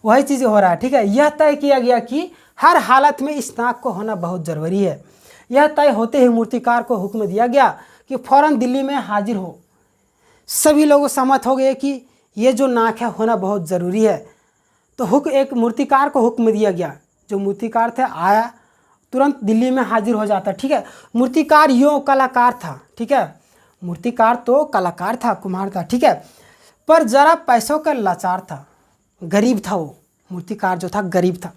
वही चीज़ हो रहा है। ठीक है, यह तय किया गया कि हर हालत में इस नाक को होना बहुत ज़रूरी है। यह तय होते ही मूर्तिकार को हुक्म दिया गया कि फ़ौरन दिल्ली में हाजिर हो। सभी लोग सहमत हो गए कि ये जो नाक है होना बहुत ज़रूरी है। तो एक मूर्तिकार को हुक्म दिया गया, जो मूर्तिकार थे आया, तुरंत दिल्ली में हाजिर हो जाता। ठीक है, मूर्तिकार यो कलाकार था। ठीक है, मूर्तिकार तो कलाकार था, कुम्हार था। ठीक है, पर ज़रा पैसों का लाचार था, गरीब था। वो मूर्तिकार जो था गरीब था।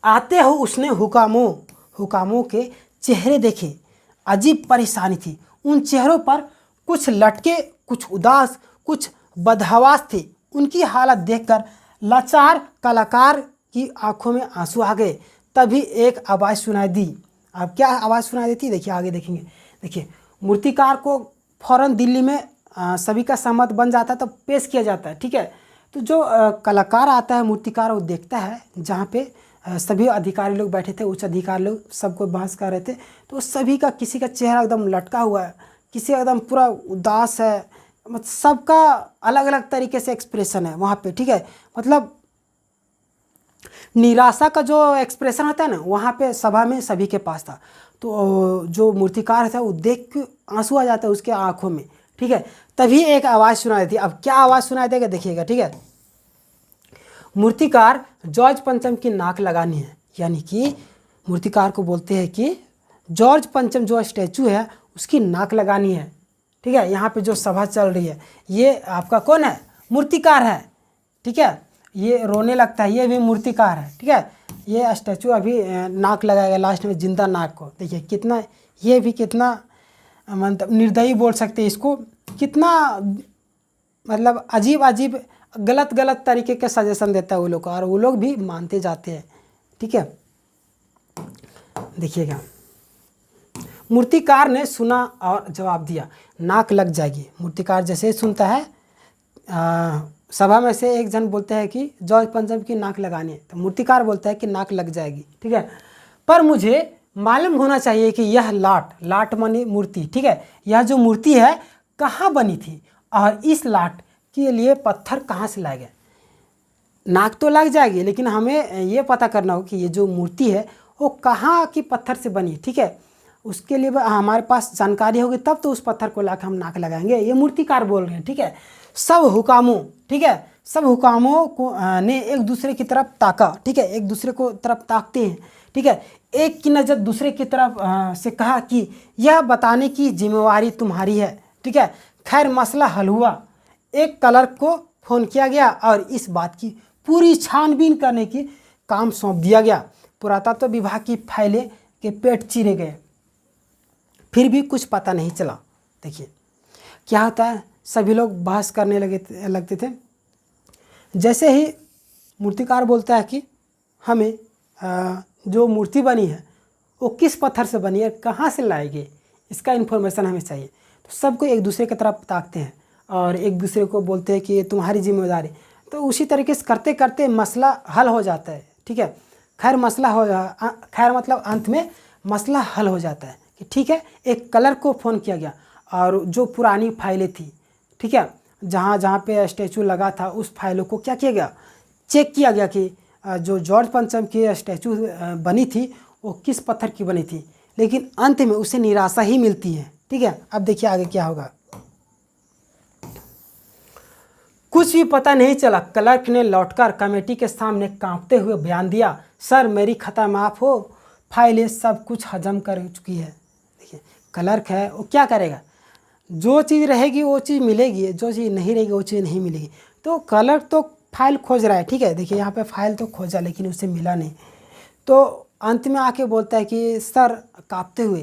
आते हो उसने हुकामों के चेहरे देखे, अजीब परेशानी थी उन चेहरों पर, कुछ लटके, कुछ उदास, कुछ बदहवास थे। उनकी हालत देखकर लाचार कलाकार की आंखों में आंसू आ गए। तभी एक आवाज़ सुनाई दी। अब क्या आवाज़ सुनाई देती, देखिए आगे देखेंगे। देखिए, मूर्तिकार को फौरन दिल्ली में सभी का सहमत बन जाता है तो पेश किया जाता है। ठीक है, तो जो कलाकार आता है, मूर्तिकार, वो देखता है जहाँ पे सभी अधिकारी लोग बैठे थे, उच्च अधिकारी लोग सबको बहस कर रहे थे, तो सभी का, किसी का चेहरा एकदम लटका हुआ है, किसी एकदम पूरा उदास है, मतलब सबका अलग अलग तरीके से एक्सप्रेशन है वहाँ पे। ठीक है, मतलब निराशा का जो एक्सप्रेशन होता है ना, वहाँ पे सभा में सभी के पास था। तो जो मूर्तिकार था वो देख के आंसू आ जाता है उसके आंखों में, ठीक है। तभी एक आवाज़ सुनाई देती। अब क्या आवाज़ सुनाई देगा देखिएगा, ठीक है। मूर्तिकार जॉर्ज पंचम की नाक लगानी है, यानी कि मूर्तिकार को बोलते हैं कि जॉर्ज पंचम जो स्टैचू है उसकी नाक लगानी है, ठीक है। यहाँ पे जो सभा चल रही है ये आपका कौन है, मूर्तिकार है, ठीक है। ये रोने लगता है, ये भी मूर्तिकार है, ठीक है। ये स्टैचू अभी नाक लगाएगा लास्ट में, जिंदा नाक को। देखिए कितना, ये भी कितना मतलब निर्दयी बोल सकते हैं इसको, कितना मतलब अजीब अजीब गलत गलत तरीके के सजेशन देता है वो लोग, और वो लोग भी मानते जाते हैं, ठीक है। देखिएगा, मूर्तिकार ने सुना और जवाब दिया, नाक लग जाएगी। मूर्तिकार जैसे ही सुनता है, सभा में से एक जन बोलते हैं कि जॉर्ज पंचम की नाक लगानी है, तो मूर्तिकार बोलता है कि नाक लग जाएगी, ठीक है। पर मुझे मालूम होना चाहिए कि यह लाट मानी मूर्ति, ठीक है, यह जो मूर्ति है कहाँ बनी थी और इस लाट के लिए पत्थर कहाँ से लाए गए। नाक तो लग जाएगी, लेकिन हमें ये पता करना हो कि ये जो मूर्ति है वो कहाँ की पत्थर से बनी, ठीक है। उसके लिए हमारे पास जानकारी होगी तब तो उस पत्थर को लाकर हम नाक लगाएंगे। ये मूर्तिकार बोल रहे हैं, ठीक है। सब हुकामों, ठीक है, सब हुकामों को ने एक दूसरे की तरफ ताका, ठीक है, एक दूसरे को तरफ ताकते हैं, ठीक है। एक की नज़र दूसरे की तरफ से कहा कि यह बताने की जिम्मेवारी तुम्हारी है, ठीक है। खैर मसला हल हुआ। एक क्लर्क को फ़ोन किया गया और इस बात की पूरी छानबीन करने की काम सौंप दिया गया। पुरातत्व विभाग की फाइलें के पेट चीरे गए, फिर भी कुछ पता नहीं चला। देखिए क्या होता है, सभी लोग बहस करने लगते थे। जैसे ही मूर्तिकार बोलता है कि हमें जो मूर्ति बनी है वो किस पत्थर से बनी है, कहाँ से लाएंगे, इसका इन्फॉर्मेशन हमें चाहिए। तो सबको एक दूसरे की तरफ ताकते हैं और एक दूसरे को बोलते हैं कि ये तुम्हारी जिम्मेदारी। तो उसी तरीके से करते करते मसला हल हो जाता है, ठीक है। खैर मतलब अंत में मसला हल हो जाता है कि ठीक है, एक क्लर्क को फ़ोन किया गया और जो पुरानी फाइलें थी, ठीक है, जहाँ जहाँ पे स्टैचू लगा था उस फाइलों को क्या किया गया, चेक किया गया कि जो जॉर्ज पंचम की स्टैचू बनी थी वो किस पत्थर की बनी थी। लेकिन अंत में उसे निराशा ही मिलती है, ठीक है। अब देखिए आगे क्या होगा। कुछ भी पता नहीं चला। क्लर्क ने लौटकर कमेटी के सामने कांपते हुए बयान दिया, सर मेरी खता माफ़ हो, फाइलें सब कुछ हजम कर चुकी है। देखिए क्लर्क है वो क्या करेगा, जो चीज़ रहेगी वो चीज़ मिलेगी, जो चीज़ नहीं रहेगी वो चीज़ नहीं मिलेगी। तो क्लर्क तो फाइल खोज रहा है, ठीक है। देखिए यहाँ पे फाइल तो खोजा लेकिन उसे मिला नहीं। तो अंत में आके बोलता है कि सर, कांपते हुए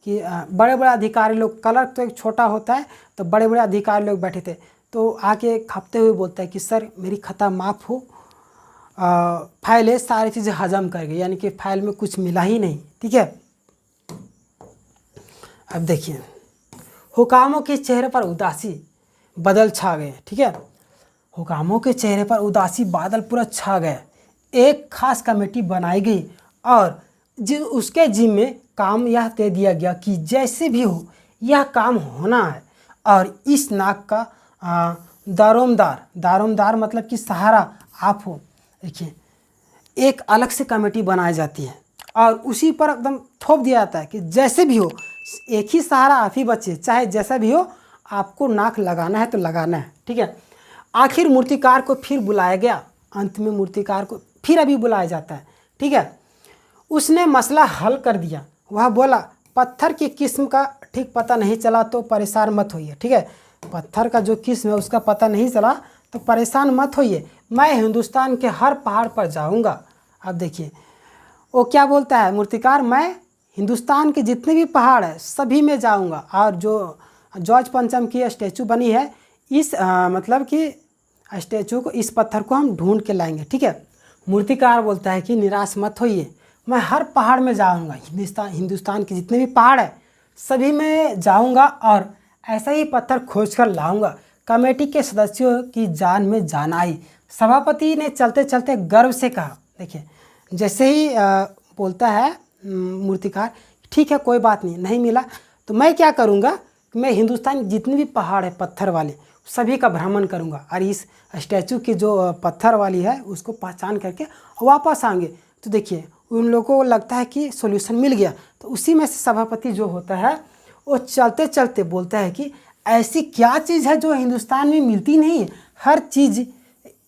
कि बड़े बड़े अधिकारी लोग, क्लर्क तो एक छोटा होता है, तो बड़े बड़े अधिकारी लोग बैठे थे, तो आके कांपते हुए बोलता है कि सर मेरी खता माफ़ हो, फाइलें सारी चीज़ें हजम कर गई, यानी कि फाइल में कुछ मिला ही नहीं, ठीक है। अब देखिए, हुकामों के चेहरे पर उदासी बादल छा गए, ठीक है। हुकामों के चेहरे पर उदासी बादल पूरा छा गए। एक खास कमेटी बनाई गई और उसके जिम्मे काम यह दे दिया गया कि जैसे भी हो यह काम होना है और इस नाक का दारोमदार मतलब कि सहारा आप हो। देखिए एक अलग से कमेटी बनाई जाती है और उसी पर एकदम थोप दिया जाता है कि जैसे भी हो एक ही सहारा आप ही बचे, चाहे जैसा भी हो आपको नाक लगाना है तो लगाना है, ठीक है। आखिर मूर्तिकार को फिर बुलाया गया। अंत में मूर्तिकार को फिर अभी बुलाया जाता है, ठीक है। उसने मसला हल कर दिया। वह बोला, पत्थर की किस्म का ठीक पता नहीं चला तो परेशान मत होइए, ठीक है। पत्थर का जो किस्म है उसका पता नहीं चला तो परेशान मत होइए, मैं हिंदुस्तान के हर पहाड़ पर जाऊंगा। अब देखिए वो क्या बोलता है मूर्तिकार, मैं हिंदुस्तान के जितने भी पहाड़ हैं सभी में जाऊंगा और जो जॉर्ज पंचम की स्टैचू बनी है इस मतलब कि स्टैचू को, इस पत्थर को हम ढूंढ के लाएंगे, ठीक है। मूर्तिकार बोलता है कि निराश मत होइए, मैं हर पहाड़ में जाऊंगा, हिंदुस्तान के जितने भी पहाड़ हैं सभी में जाऊंगा और ऐसा ही पत्थर खोज कर लाऊंगा। कमेटी के सदस्यों की जान में जान आई। सभापति ने चलते चलते गर्व से कहा। देखिए जैसे ही बोलता है मूर्तिकार, ठीक है कोई बात नहीं, नहीं मिला तो मैं क्या करूँगा, मैं हिंदुस्तान के जितने भी पहाड़ हैं पत्थर वाले सभी का भ्रमण करूँगा और इस स्टैचू की जो पत्थर वाली है उसको पहचान करके वापस आएंगे। तो देखिए उन लोगों को लगता है कि सॉल्यूशन मिल गया। तो उसी में से सभापति जो होता है वो चलते चलते बोलता है कि ऐसी क्या चीज़ है जो हिंदुस्तान में मिलती नहीं है, हर चीज़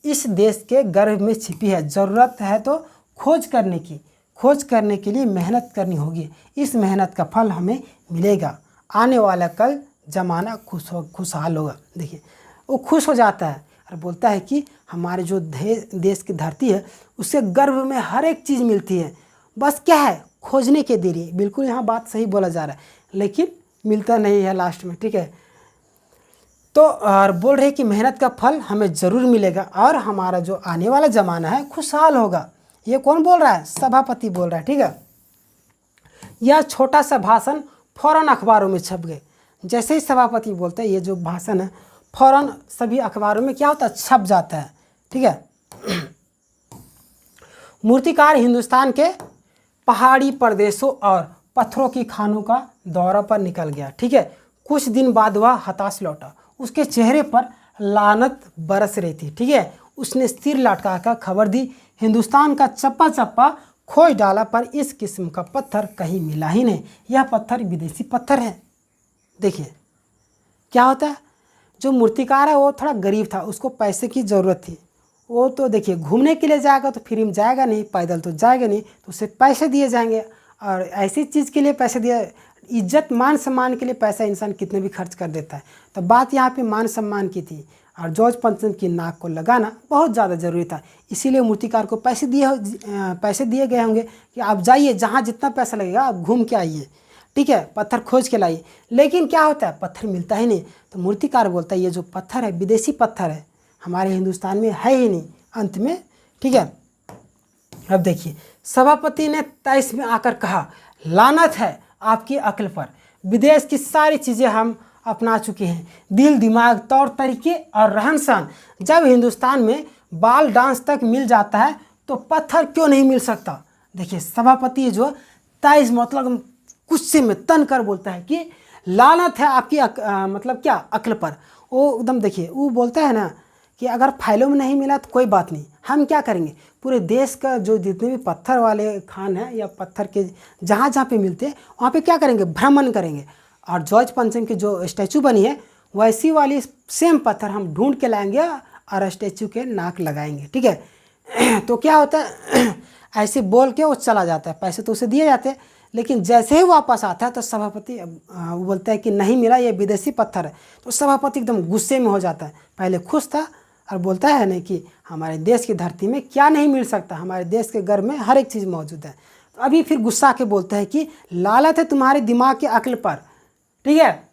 इस देश के गर्भ में छिपी है, ज़रूरत है तो खोज करने की, खोज करने के लिए मेहनत करनी होगी, इस मेहनत का फल हमें मिलेगा, आने वाला कल ज़माना खुशहाल होगा। देखिए वो खुश हो जाता है और बोलता है कि हमारे जो देश की धरती है उसके गर्भ में हर एक चीज़ मिलती है, बस क्या है खोजने के देरी। बिल्कुल यहाँ बात सही बोला जा रहा है, लेकिन मिलता नहीं है लास्ट में, ठीक है। तो और बोल रहे कि मेहनत का फल हमें ज़रूर मिलेगा और हमारा जो आने वाला ज़माना है खुशहाल होगा। ये कौन बोल रहा है? सभापति बोल रहा है, ठीक है। यह छोटा सा भाषण फौरन अखबारों में छप गए। जैसे ही सभापति बोलते हैं ये जो भाषण है फौरन सभी अखबारों में क्या होता है, छप जाता है, ठीक है। मूर्तिकार हिंदुस्तान के पहाड़ी प्रदेशों और पत्थरों की खानों का दौरा पर निकल गया, ठीक है। कुछ दिन बाद वह हताश लौटा, उसके चेहरे पर लानत बरस रही थी, ठीक है। उसने सिर लटकाकर खबर दी, हिंदुस्तान का चप्पा चप्पा खोज डाला पर इस किस्म का पत्थर कहीं मिला ही नहीं, यह पत्थर विदेशी पत्थर है। देखिए क्या होता है, जो मूर्तिकार है वो थोड़ा गरीब था, उसको पैसे की ज़रूरत थी। वो तो देखिए घूमने के लिए जाएगा तो फ्री में जाएगा नहीं, पैदल तो जाएगा नहीं, तो उसे पैसे दिए जाएंगे। और ऐसी चीज़ के लिए पैसे दिए, इज्जत मान सम्मान के लिए पैसा इंसान कितने भी खर्च कर देता है। तो बात यहाँ पे मान सम्मान की थी और जॉर्ज पंचम की नाक को लगाना बहुत ज़्यादा ज़रूरी था, इसीलिए मूर्तिकार को पैसे दिए गए होंगे कि आप जाइए, जहाँ जितना पैसा लगेगा आप घूम के आइए, ठीक है, पत्थर खोज के लाइए। लेकिन क्या होता है, पत्थर मिलता ही नहीं। तो मूर्तिकार बोलता है ये जो पत्थर है विदेशी पत्थर है, हमारे हिंदुस्तान में है ही नहीं अंत में, ठीक है। अब देखिए सभापति ने तेईस में आकर कहा, लानत है आपकी अक्ल पर, विदेश की सारी चीज़ें हम अपना चुके हैं, दिल दिमाग तौर तरीके और रहन सहन। जब हिंदुस्तान में बाल डांस तक मिल जाता है तो पत्थर क्यों नहीं मिल सकता। देखिए सभापति जो 23 मतलब गुस्से में तन कर बोलता है कि लानत है आपकी मतलब क्या अक्ल पर। वो एकदम देखिए वो बोलता है ना कि अगर फाइलों में नहीं मिला तो कोई बात नहीं, हम क्या करेंगे, पूरे देश का जो जितने भी पत्थर वाले खान हैं या पत्थर के जहाँ जहाँ पे मिलते हैं वहाँ पे क्या करेंगे, भ्रमण करेंगे। और जॉर्ज पंचम की जो स्टैचू बनी है वैसी वाली सेम पत्थर हम ढूंढ के लाएंगे और स्टैचू के नाक लगाएंगे, ठीक है। तो क्या होता है ऐसे बोल के वो चला जाता है, पैसे तो उसे दिए जाते हैं। लेकिन जैसे ही वापस आता है तो सभापति वो बोलता है कि नहीं मिला, ये विदेशी पत्थर है। तो सभापति एकदम गुस्से में हो जाता है, पहले खुश था और बोलता है ना कि हमारे देश की धरती में क्या नहीं मिल सकता, हमारे देश के घर में हर एक चीज़ मौजूद है। तो अभी फिर गुस्सा के बोलता है कि लालच है तुम्हारे दिमाग के अक्ल पर, ठीक है,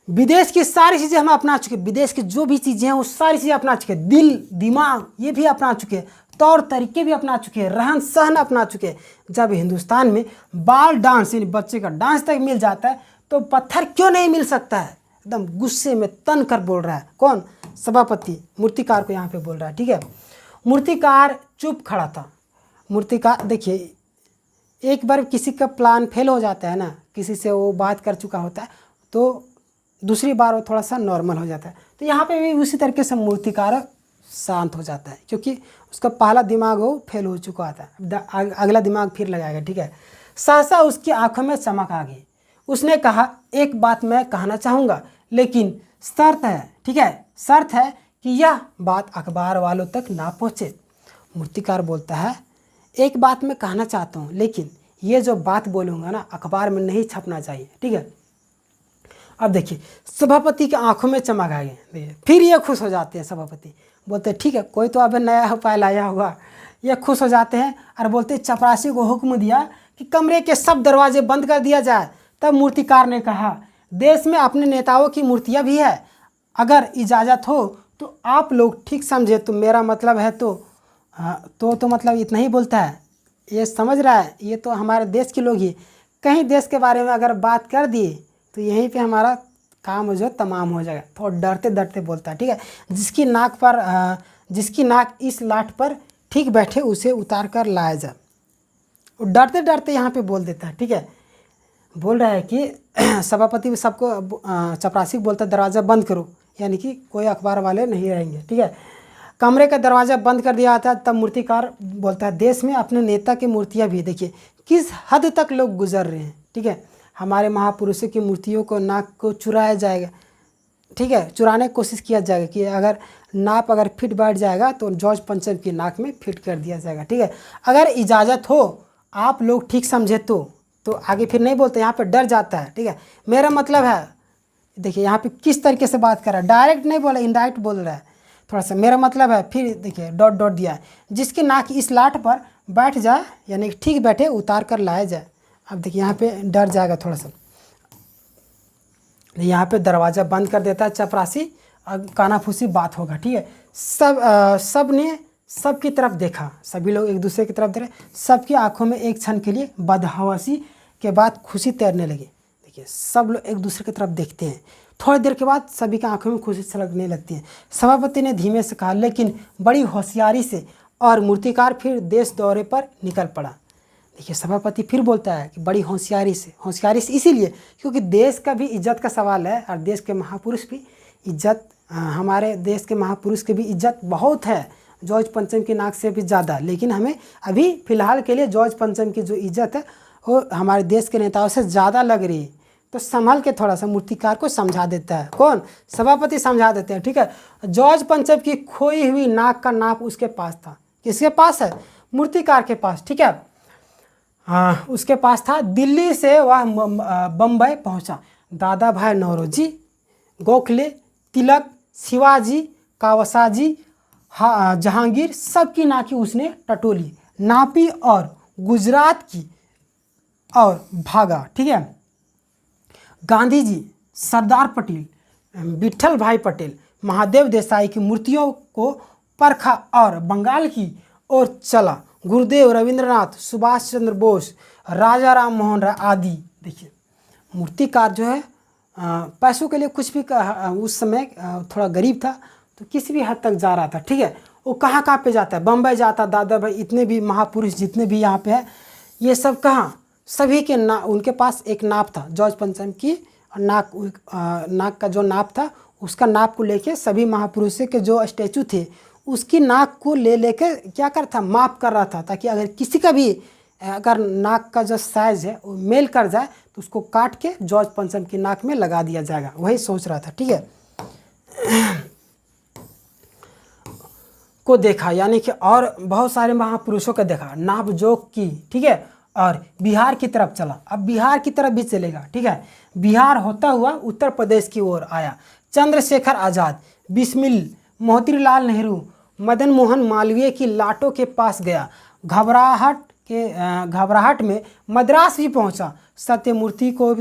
विदेश की सारी चीज़ें हम अपना चुके, विदेश की जो भी चीज़ें हैं वो सारी चीज़ें अपना चुके, दिल दिमाग ये भी अपना चुके, तौर तरीके भी अपना चुके, रहन सहन अपना चुके। जब हिंदुस्तान में बाल डांस यानी बच्चे का डांस तक मिल जाता है तो पत्थर क्यों नहीं मिल सकता है। एकदम गुस्से में तन कर बोल रहा है कौन, सभापति मूर्तिकार को यहाँ पे बोल रहा है, ठीक है। मूर्तिकार चुप खड़ा था। मूर्तिकार देखिए एक बार किसी का प्लान फेल हो जाता है ना, किसी से वो बात कर चुका होता है तो दूसरी बार वो थोड़ा सा नॉर्मल हो जाता है। तो यहाँ पे भी उसी तरीके से मूर्तिकार शांत हो जाता है क्योंकि उसका पहला दिमाग वो फेल हो चुका होता है, अगला दिमाग फिर लगाएगा, ठीक है। सहसा उसकी आंखों में चमक आ गई। उसने कहा एक बात मैं कहना चाहूँगा लेकिन शर्त है, ठीक है, शर्त है कि यह बात अखबार वालों तक ना पहुँचे। मूर्तिकार बोलता है एक बात मैं कहना चाहता हूँ लेकिन ये जो बात बोलूँगा ना अखबार में नहीं छपना चाहिए, ठीक है। अब देखिए सभापति की आंखों में चमक आ गई, फिर ये खुश हो जाते हैं। सभापति बोलते हैं ठीक है कोई तो अभी नया उपाय लाया होगा। ये खुश हो जाते हैं और बोलते चपरासी को हुक्म दिया कि कमरे के सब दरवाजे बंद कर दिया जाए। तब मूर्तिकार ने कहा देश में अपने नेताओं की मूर्तियाँ भी है, अगर इजाज़त हो तो आप लोग ठीक समझे। तो मेरा मतलब है तो मतलब इतना ही बोलता है, ये समझ रहा है ये तो हमारे देश के लोग ही, कहीं देश के बारे में अगर बात कर दिए तो यहीं पे हमारा काम जो तमाम हो जाएगा। थोड़ा डरते डरते बोलता है, ठीक है। जिसकी नाक इस लाठ पर ठीक बैठे उसे उतार कर लाया जाए। वो डरते डरते यहाँ पे बोल देता है, ठीक है। बोल रहा है कि सभापति सबको चपरासी बोलता है दरवाज़ा बंद करो, यानी कि कोई अखबार वाले नहीं रहेंगे, ठीक है। कमरे का दरवाज़ा बंद कर दिया जाता है, तब मूर्तिकार बोलता है देश में अपने नेता की मूर्तियाँ भी देखिए किस हद तक लोग गुजर रहे हैं, ठीक है। हमारे महापुरुषों की मूर्तियों को, नाक को चुराया जाएगा, ठीक है, चुराने की कोशिश किया जाएगा कि अगर नाप अगर फिट बैठ जाएगा तो जॉर्ज पंचम की नाक में फिट कर दिया जाएगा, ठीक है। अगर इजाज़त हो, आप लोग ठीक समझे तो आगे फिर नहीं बोलते, यहाँ पे डर जाता है, ठीक है। मेरा मतलब है, देखिए यहाँ पे किस तरीके से बात कर रहा है, डायरेक्ट नहीं बोला, इनडायरेक्ट बोल रहा है थोड़ा सा। मेरा मतलब है, फिर देखिए डॉट डॉट दिया है, जिसकी नाक इस लाट पर बैठ जाए, यानी ठीक बैठे, उतार कर लाया जाए। अब देखिए यहाँ पे डर जाएगा थोड़ा सा, यहाँ पे दरवाज़ा बंद कर देता है चपरासी, कानाफूसी बात होगा, ठीक है। सब ने सब की तरफ देखा, सभी लोग एक दूसरे की तरफ देख रहे, सबकी आंखों में एक क्षण के लिए बदहवासी के बाद खुशी तैरने लगी। देखिए सब लोग एक दूसरे की तरफ देखते हैं, थोड़ी देर के बाद सभी की आंखों में खुशी छलकने लगती है। सभापति ने धीमे से कहा, लेकिन बड़ी होशियारी से, और मूर्तिकार फिर देश दौरे पर निकल पड़ा। देखिए सभापति फिर बोलता है कि बड़ी होशियारी से इसीलिए क्योंकि देश का भी इज्जत का सवाल है, और देश के महापुरुष भी इज्जत, हमारे देश के महापुरुष की भी इज्जत बहुत है, जॉर्ज पंचम की नाक से भी ज़्यादा। लेकिन हमें अभी फ़िलहाल के लिए जॉर्ज पंचम की जो इज्जत है वो हमारे देश के नेताओं से ज़्यादा लग रही है। तो संभल के थोड़ा सा मूर्तिकार को समझा देता है, कौन, सभापति समझा देते हैं, ठीक है। जॉर्ज पंचम की खोई हुई नाक का नाप उसके पास था। किसके पास है? मूर्तिकार के पास, ठीक है। हाँ, उसके पास था। दिल्ली से वह बम्बई पहुंचा। दादा भाई नौरोजी, गोखले, तिलक, शिवाजी, कावसाजी, जहांगीर, सबकी नाकी उसने टटोली, नापी और गुजरात की और भागा, ठीक है। गांधी जी, सरदार पटेल, विट्ठल भाई पटेल, महादेव देसाई की मूर्तियों को परखा और बंगाल की ओर चला। गुरुदेव, रविंद्रनाथ, सुभाष चंद्र बोस, राजा राम मोहन राय आदि। देखिए मूर्तिकार जो है पैसों के लिए कुछ भी उस समय थोड़ा गरीब था, तो किसी भी हद तक जा रहा था, ठीक है। वो कहाँ कहाँ पे जाता है, बम्बई जाता, दादा भाई, इतने भी महापुरुष जितने भी यहाँ पे है, ये सब कहाँ, सभी के उनके पास एक नाप था, जॉर्ज पंचम की नाक का जो नाप था, उसका नाप को लेके सभी महापुरुषों के जो स्टैचू थे उसकी नाक को लेकर क्या कर था, माप कर रहा था, ताकि अगर किसी का भी अगर नाक का जो साइज़ है वो मेल कर जाए तो उसको काट के जॉर्ज पंचम की नाक में लगा दिया जाएगा, वही सोच रहा था, ठीक है। को देखा, यानी कि और बहुत सारे महापुरुषों का देखा, नाप जोक की, ठीक है, और बिहार की तरफ चला। अब बिहार की तरफ भी चलेगा, ठीक है। बिहार होता हुआ उत्तर प्रदेश की ओर आया। चंद्रशेखर आज़ाद, बिस्मिल, मोतीलाल नेहरू, मदन मोहन मालवीय की लाटों के पास गया। घबराहट में मद्रास भी पहुंचा। सत्यमूर्ति को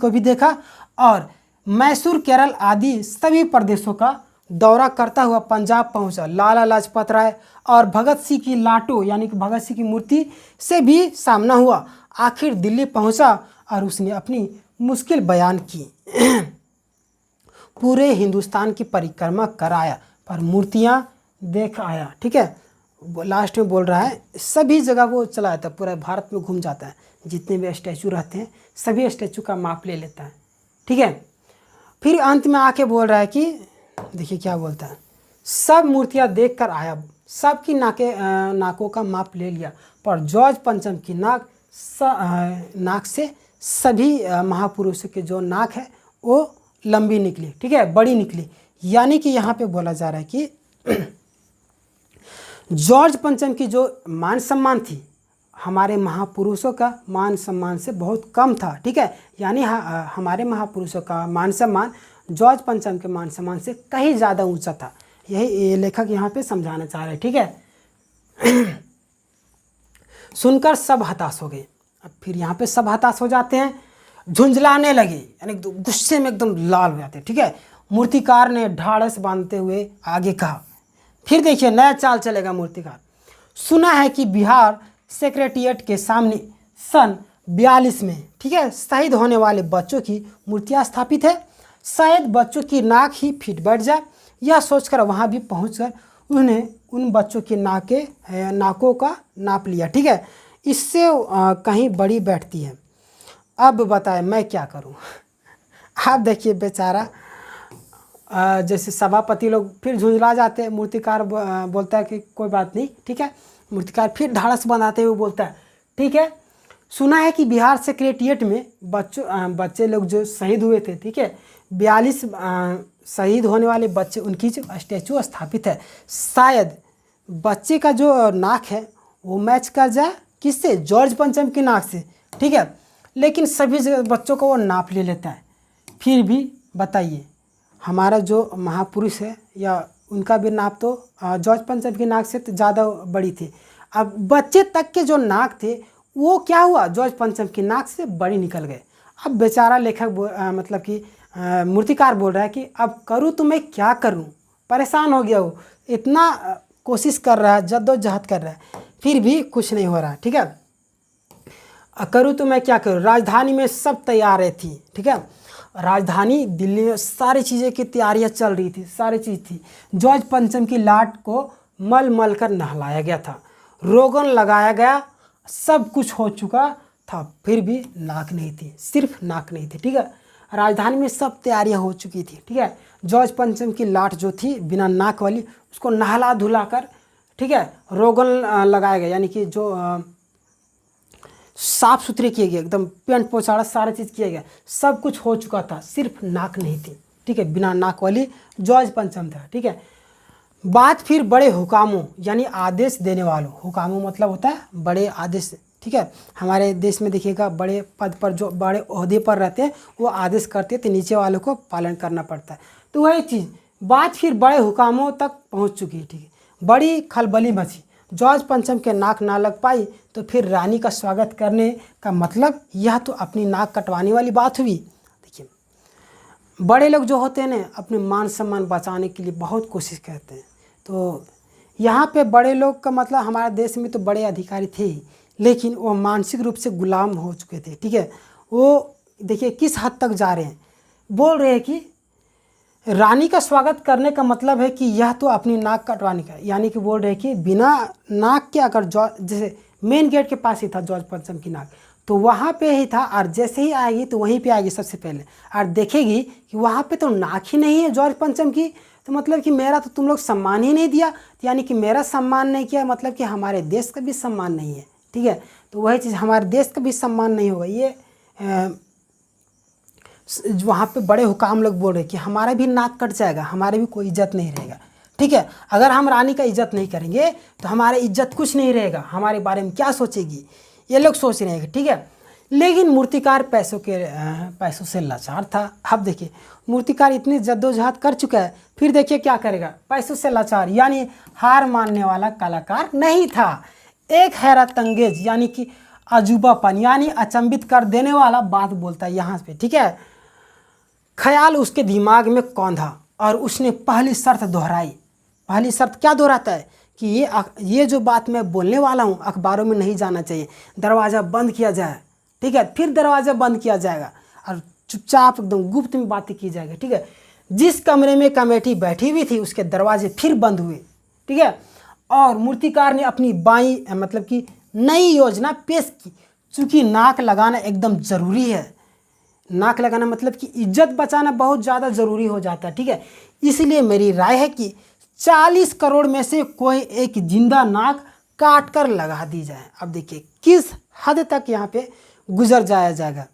भी देखा और मैसूर, केरल आदि सभी प्रदेशों का दौरा करता हुआ पंजाब पहुंचा। लाला लाजपत राय और भगत सिंह की लाटों, यानी कि भगत सिंह की मूर्ति से भी सामना हुआ। आखिर दिल्ली पहुंचा और उसने अपनी मुश्किल बयान की। पूरे हिंदुस्तान की परिक्रमा कराया पर मूर्तियां देख आया, ठीक है। लास्ट में बोल रहा है सभी जगह वो चला जाता है, पूरा भारत में घूम जाता है, जितने भी स्टैचू रहते हैं सभी स्टैचू का माप ले लेता है, ठीक है। फिर अंत में आके बोल रहा है कि देखिए क्या बोलता है, सब मूर्तियां देख कर आया, सबकी नाकों का माप ले लिया, पर जॉर्ज पंचम की नाक से सभी महापुरुषों के जो नाक है वो लंबी निकली, ठीक है, बड़ी निकली। यानी कि यहाँ पे बोला जा रहा है कि जॉर्ज पंचम की जो मान सम्मान थी हमारे महापुरुषों का मान सम्मान से बहुत कम था, ठीक है। यानी हमारे महापुरुषों का मान सम्मान जॉर्ज पंचम के मान सम्मान से कहीं ज़्यादा ऊंचा था। यही लेखक यहाँ पे समझाना चाह रहे हैं, ठीक है। सुनकर सब हताश हो गए। अब फिर यहाँ पे सब हताश हो जाते हैं, झुंझलाने लगे, यानी गुस्से में एकदम लाल हो जाते हैं, ठीक है। मूर्तिकार ने ढाढ़स बांधते हुए आगे कहा, फिर देखिए नया चाल चलेगा मूर्तिकार। सुना है कि बिहार सेक्रेटेरिएट के सामने सन 42 में, ठीक है, शहीद होने वाले बच्चों की मूर्तियाँ स्थापित है। शायद बच्चों की नाक ही फिट बैठ जाए, यह सोचकर वहाँ भी पहुँचकर उन्हें उन बच्चों की नाकों का नाप लिया, ठीक है। इससे कहीं बड़ी बैठती है। अब बताए मैं क्या करूं। आप देखिए बेचारा जैसे सभापति लोग फिर झुंझला जाते हैं, मूर्तिकार बोलता है कि कोई बात नहीं, ठीक है। मूर्तिकार फिर ढाढ़स बनाते हुए बोलता है, ठीक है, सुना है कि बिहार सेक्रेटेरिएट में बच्चे लोग जो शहीद हुए थे, ठीक है, 42 शहीद होने वाले बच्चे, उनकी जो स्टैचू स्थापित है, शायद बच्चे का जो नाक है वो मैच कर जाए किससे, जॉर्ज पंचम की नाक से, ठीक है। लेकिन सभी बच्चों को वो नाप ले लेता है। फिर भी बताइए, हमारा जो महापुरुष है या उनका भी नाप तो जॉर्ज पंचम की नाक से तो ज़्यादा बड़ी थी। अब बच्चे तक के जो नाक थे वो क्या हुआ, जॉर्ज पंचम की नाक से बड़ी निकल गए। अब बेचारा लेखक मतलब कि मूर्तिकार बोल रहा है कि अब करूँ तो मैं क्या करूँ, परेशान हो गया वो, इतना कोशिश कर रहा है, जद्दोजहद कर रहा है, फिर भी कुछ नहीं हो रहा, ठीक है। करूँ तो मैं क्या करूँ। राजधानी में सब तैयारें थी, ठीक है, राजधानी दिल्ली में सारी चीज़ें की तैयारियां चल रही थी, सारी चीज़ थी। जॉर्ज पंचम की लाट को मल मल कर नहलाया गया था, रोगन लगाया गया, सब कुछ हो चुका था, फिर भी नाक नहीं थी, सिर्फ नाक नहीं थी, ठीक है। राजधानी में सब तैयारियां हो चुकी थी, ठीक है। जॉर्ज पंचम की लाट जो थी बिना नाक वाली, उसको नहला धुला कर, ठीक है, रोगन लगाया गया, यानी कि जो साफ सुथरे किए गए, एकदम पेंट पोछाड़ा सारा चीज़ किया गया, सब कुछ हो चुका था, सिर्फ नाक नहीं थी, ठीक है। बिना नाक वाली जॉर्ज पंचम था, ठीक है। बात फिर बड़े हुकामों यानी आदेश देने वालों, हुकामों मतलब होता है बड़े आदेश, ठीक है। हमारे देश में देखिएगा बड़े पद पर जो बड़े ओहदे पर रहते हैं वो आदेश करते हैं तो नीचे वालों को पालन करना पड़ता है। तो वही चीज़ बात फिर बड़े हुकामों तक पहुंच चुकी है, ठीक है। बड़ी खलबली मची, जॉर्ज पंचम के नाक ना लग पाई तो फिर रानी का स्वागत करने का मतलब यह तो अपनी नाक कटवाने वाली बात हुई। देखिए, बड़े लोग जो होते हैं ना अपने मान सम्मान बचाने के लिए बहुत कोशिश करते हैं। तो यहाँ पे बड़े लोग का मतलब हमारे देश में तो बड़े अधिकारी थे ही, लेकिन वो मानसिक रूप से गुलाम हो चुके थे, ठीक है। वो देखिए किस हद तक जा रहे हैं, बोल रहे हैं कि रानी का स्वागत करने का मतलब है कि यह तो अपनी नाक कटवाने का, यानी कि बोल रहे हैं कि बिना नाक के अगर जैसे मेन गेट के पास ही था जॉर्ज पंचम की नाक, तो वहाँ पे ही था, और जैसे ही आएगी तो वहीं पे आएगी सबसे पहले, और देखेगी कि वहाँ पे तो नाक ही नहीं है जॉर्ज पंचम की, तो मतलब कि मेरा तो तुम लोग सम्मान ही नहीं दिया, यानी कि मेरा सम्मान नहीं किया, मतलब कि हमारे देश का भी सम्मान नहीं है, ठीक है। तो वही चीज़ हमारे देश का भी सम्मान नहीं होगा। ये वहाँ पे बड़े हुकाम लोग बोल रहे कि हमारा भी नाक कट जाएगा, हमारे भी कोई इज्जत नहीं रहेगा, ठीक है। अगर हम रानी का इज्जत नहीं करेंगे तो हमारे इज्जत कुछ नहीं रहेगा, हमारे बारे में क्या सोचेगी, ये लोग सोच रहे हैं, ठीक है। लेकिन मूर्तिकार पैसों से लाचार था। अब देखिए मूर्तिकार इतनी जद्दोजहद कर चुका है, फिर देखिए क्या करेगा, पैसों से लाचार यानी हार मानने वाला कलाकार नहीं था। एक हैरत अंगेज यानी कि अजूबापन यानी अचंभित कर देने वाला बात बोलता है यहाँ पे, ठीक है। ख्याल उसके दिमाग में कौंधा और उसने पहली शर्त दोहराई। पहली शर्त क्या दोहराता है कि ये जो बात मैं बोलने वाला हूँ अखबारों में नहीं जाना चाहिए, दरवाज़ा बंद किया जाए, ठीक है। फिर दरवाज़ा बंद किया जाएगा और चुपचाप एकदम गुप्त में बातें की जाएगी, ठीक है। जिस कमरे में कमेटी बैठी हुई थी उसके दरवाजे फिर बंद हुए, ठीक है। और मूर्तिकार ने अपनी बाई मतलब कि नई योजना पेश की। चूँकि नाक लगाना एकदम ज़रूरी है, नाक लगाना मतलब कि इज्जत बचाना बहुत ज़्यादा ज़रूरी हो जाता है, ठीक है। इसलिए मेरी राय है कि 40 करोड़ में से कोई एक जिंदा नाक काट कर लगा दी जाए। अब देखिए किस हद तक यहाँ पे गुजर जाया जाएगा,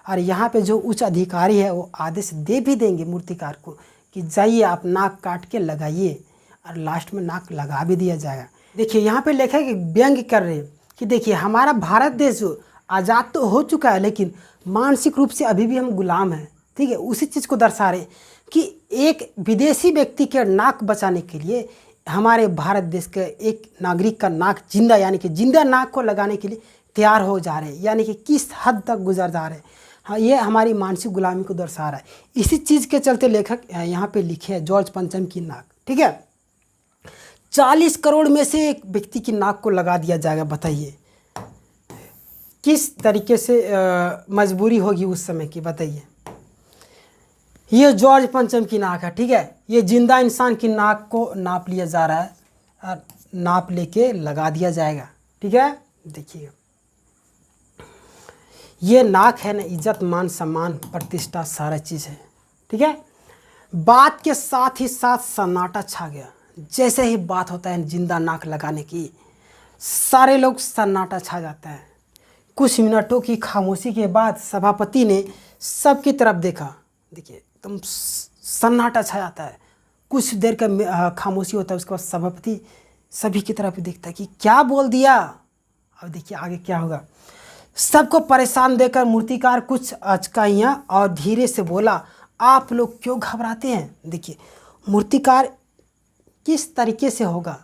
और यहाँ पे जो उच्च अधिकारी है वो आदेश दे भी देंगे मूर्तिकार को कि जाइए आप नाक काट के लगाइए, और लास्ट में नाक लगा भी दिया जाएगा। देखिए यहाँ पे लेखक व्यंग्य कर रहे हैं कि देखिए हमारा भारत देश जो आज़ाद तो हो चुका है लेकिन मानसिक रूप से अभी भी हम गुलाम हैं, ठीक है। उसी चीज़ को दर्शा रहे कि एक विदेशी व्यक्ति के नाक बचाने के लिए हमारे भारत देश के एक नागरिक का नाक जिंदा यानी कि जिंदा नाक को लगाने के लिए तैयार हो जा रहे हैं, यानी कि किस हद तक गुजर जा रहे हैं। हाँ, ये हमारी मानसिक गुलामी को दर्शा रहा है। इसी चीज़ के चलते लेखक यहाँ पे लिखे हैं जॉर्ज पंचम की नाक, ठीक है। 40 करोड़ में से एक व्यक्ति की नाक को लगा दिया जाएगा। बताइए किस तरीके से मजबूरी होगी उस समय की, बताइए। ये जॉर्ज पंचम की नाक है, ठीक है। ये जिंदा इंसान की नाक को नाप लिया जा रहा है और नाप लेके लगा दिया जाएगा, ठीक है। देखिए ये नाक है ना, इज्जत मान सम्मान प्रतिष्ठा सारा चीज़ है, ठीक है। बात के साथ ही साथ सन्नाटा छा गया। जैसे ही बात होता है जिंदा नाक लगाने की, सारे लोग सन्नाटा छा जाता है। कुछ मिनटों की खामोशी के बाद सभापति ने सबकी तरफ देखा। देखिए एकदम सन्नाटा छा जाता है। कुछ देर का खामोशी होता है, उसके बाद सभापति सभी की तरफ देखता है कि क्या बोल दिया। अब देखिए आगे क्या होगा। सबको परेशान देखकर मूर्तिकार कुछ अचकाइयाँ और धीरे से बोला, आप लोग क्यों घबराते हैं। देखिए मूर्तिकार किस तरीके से होगा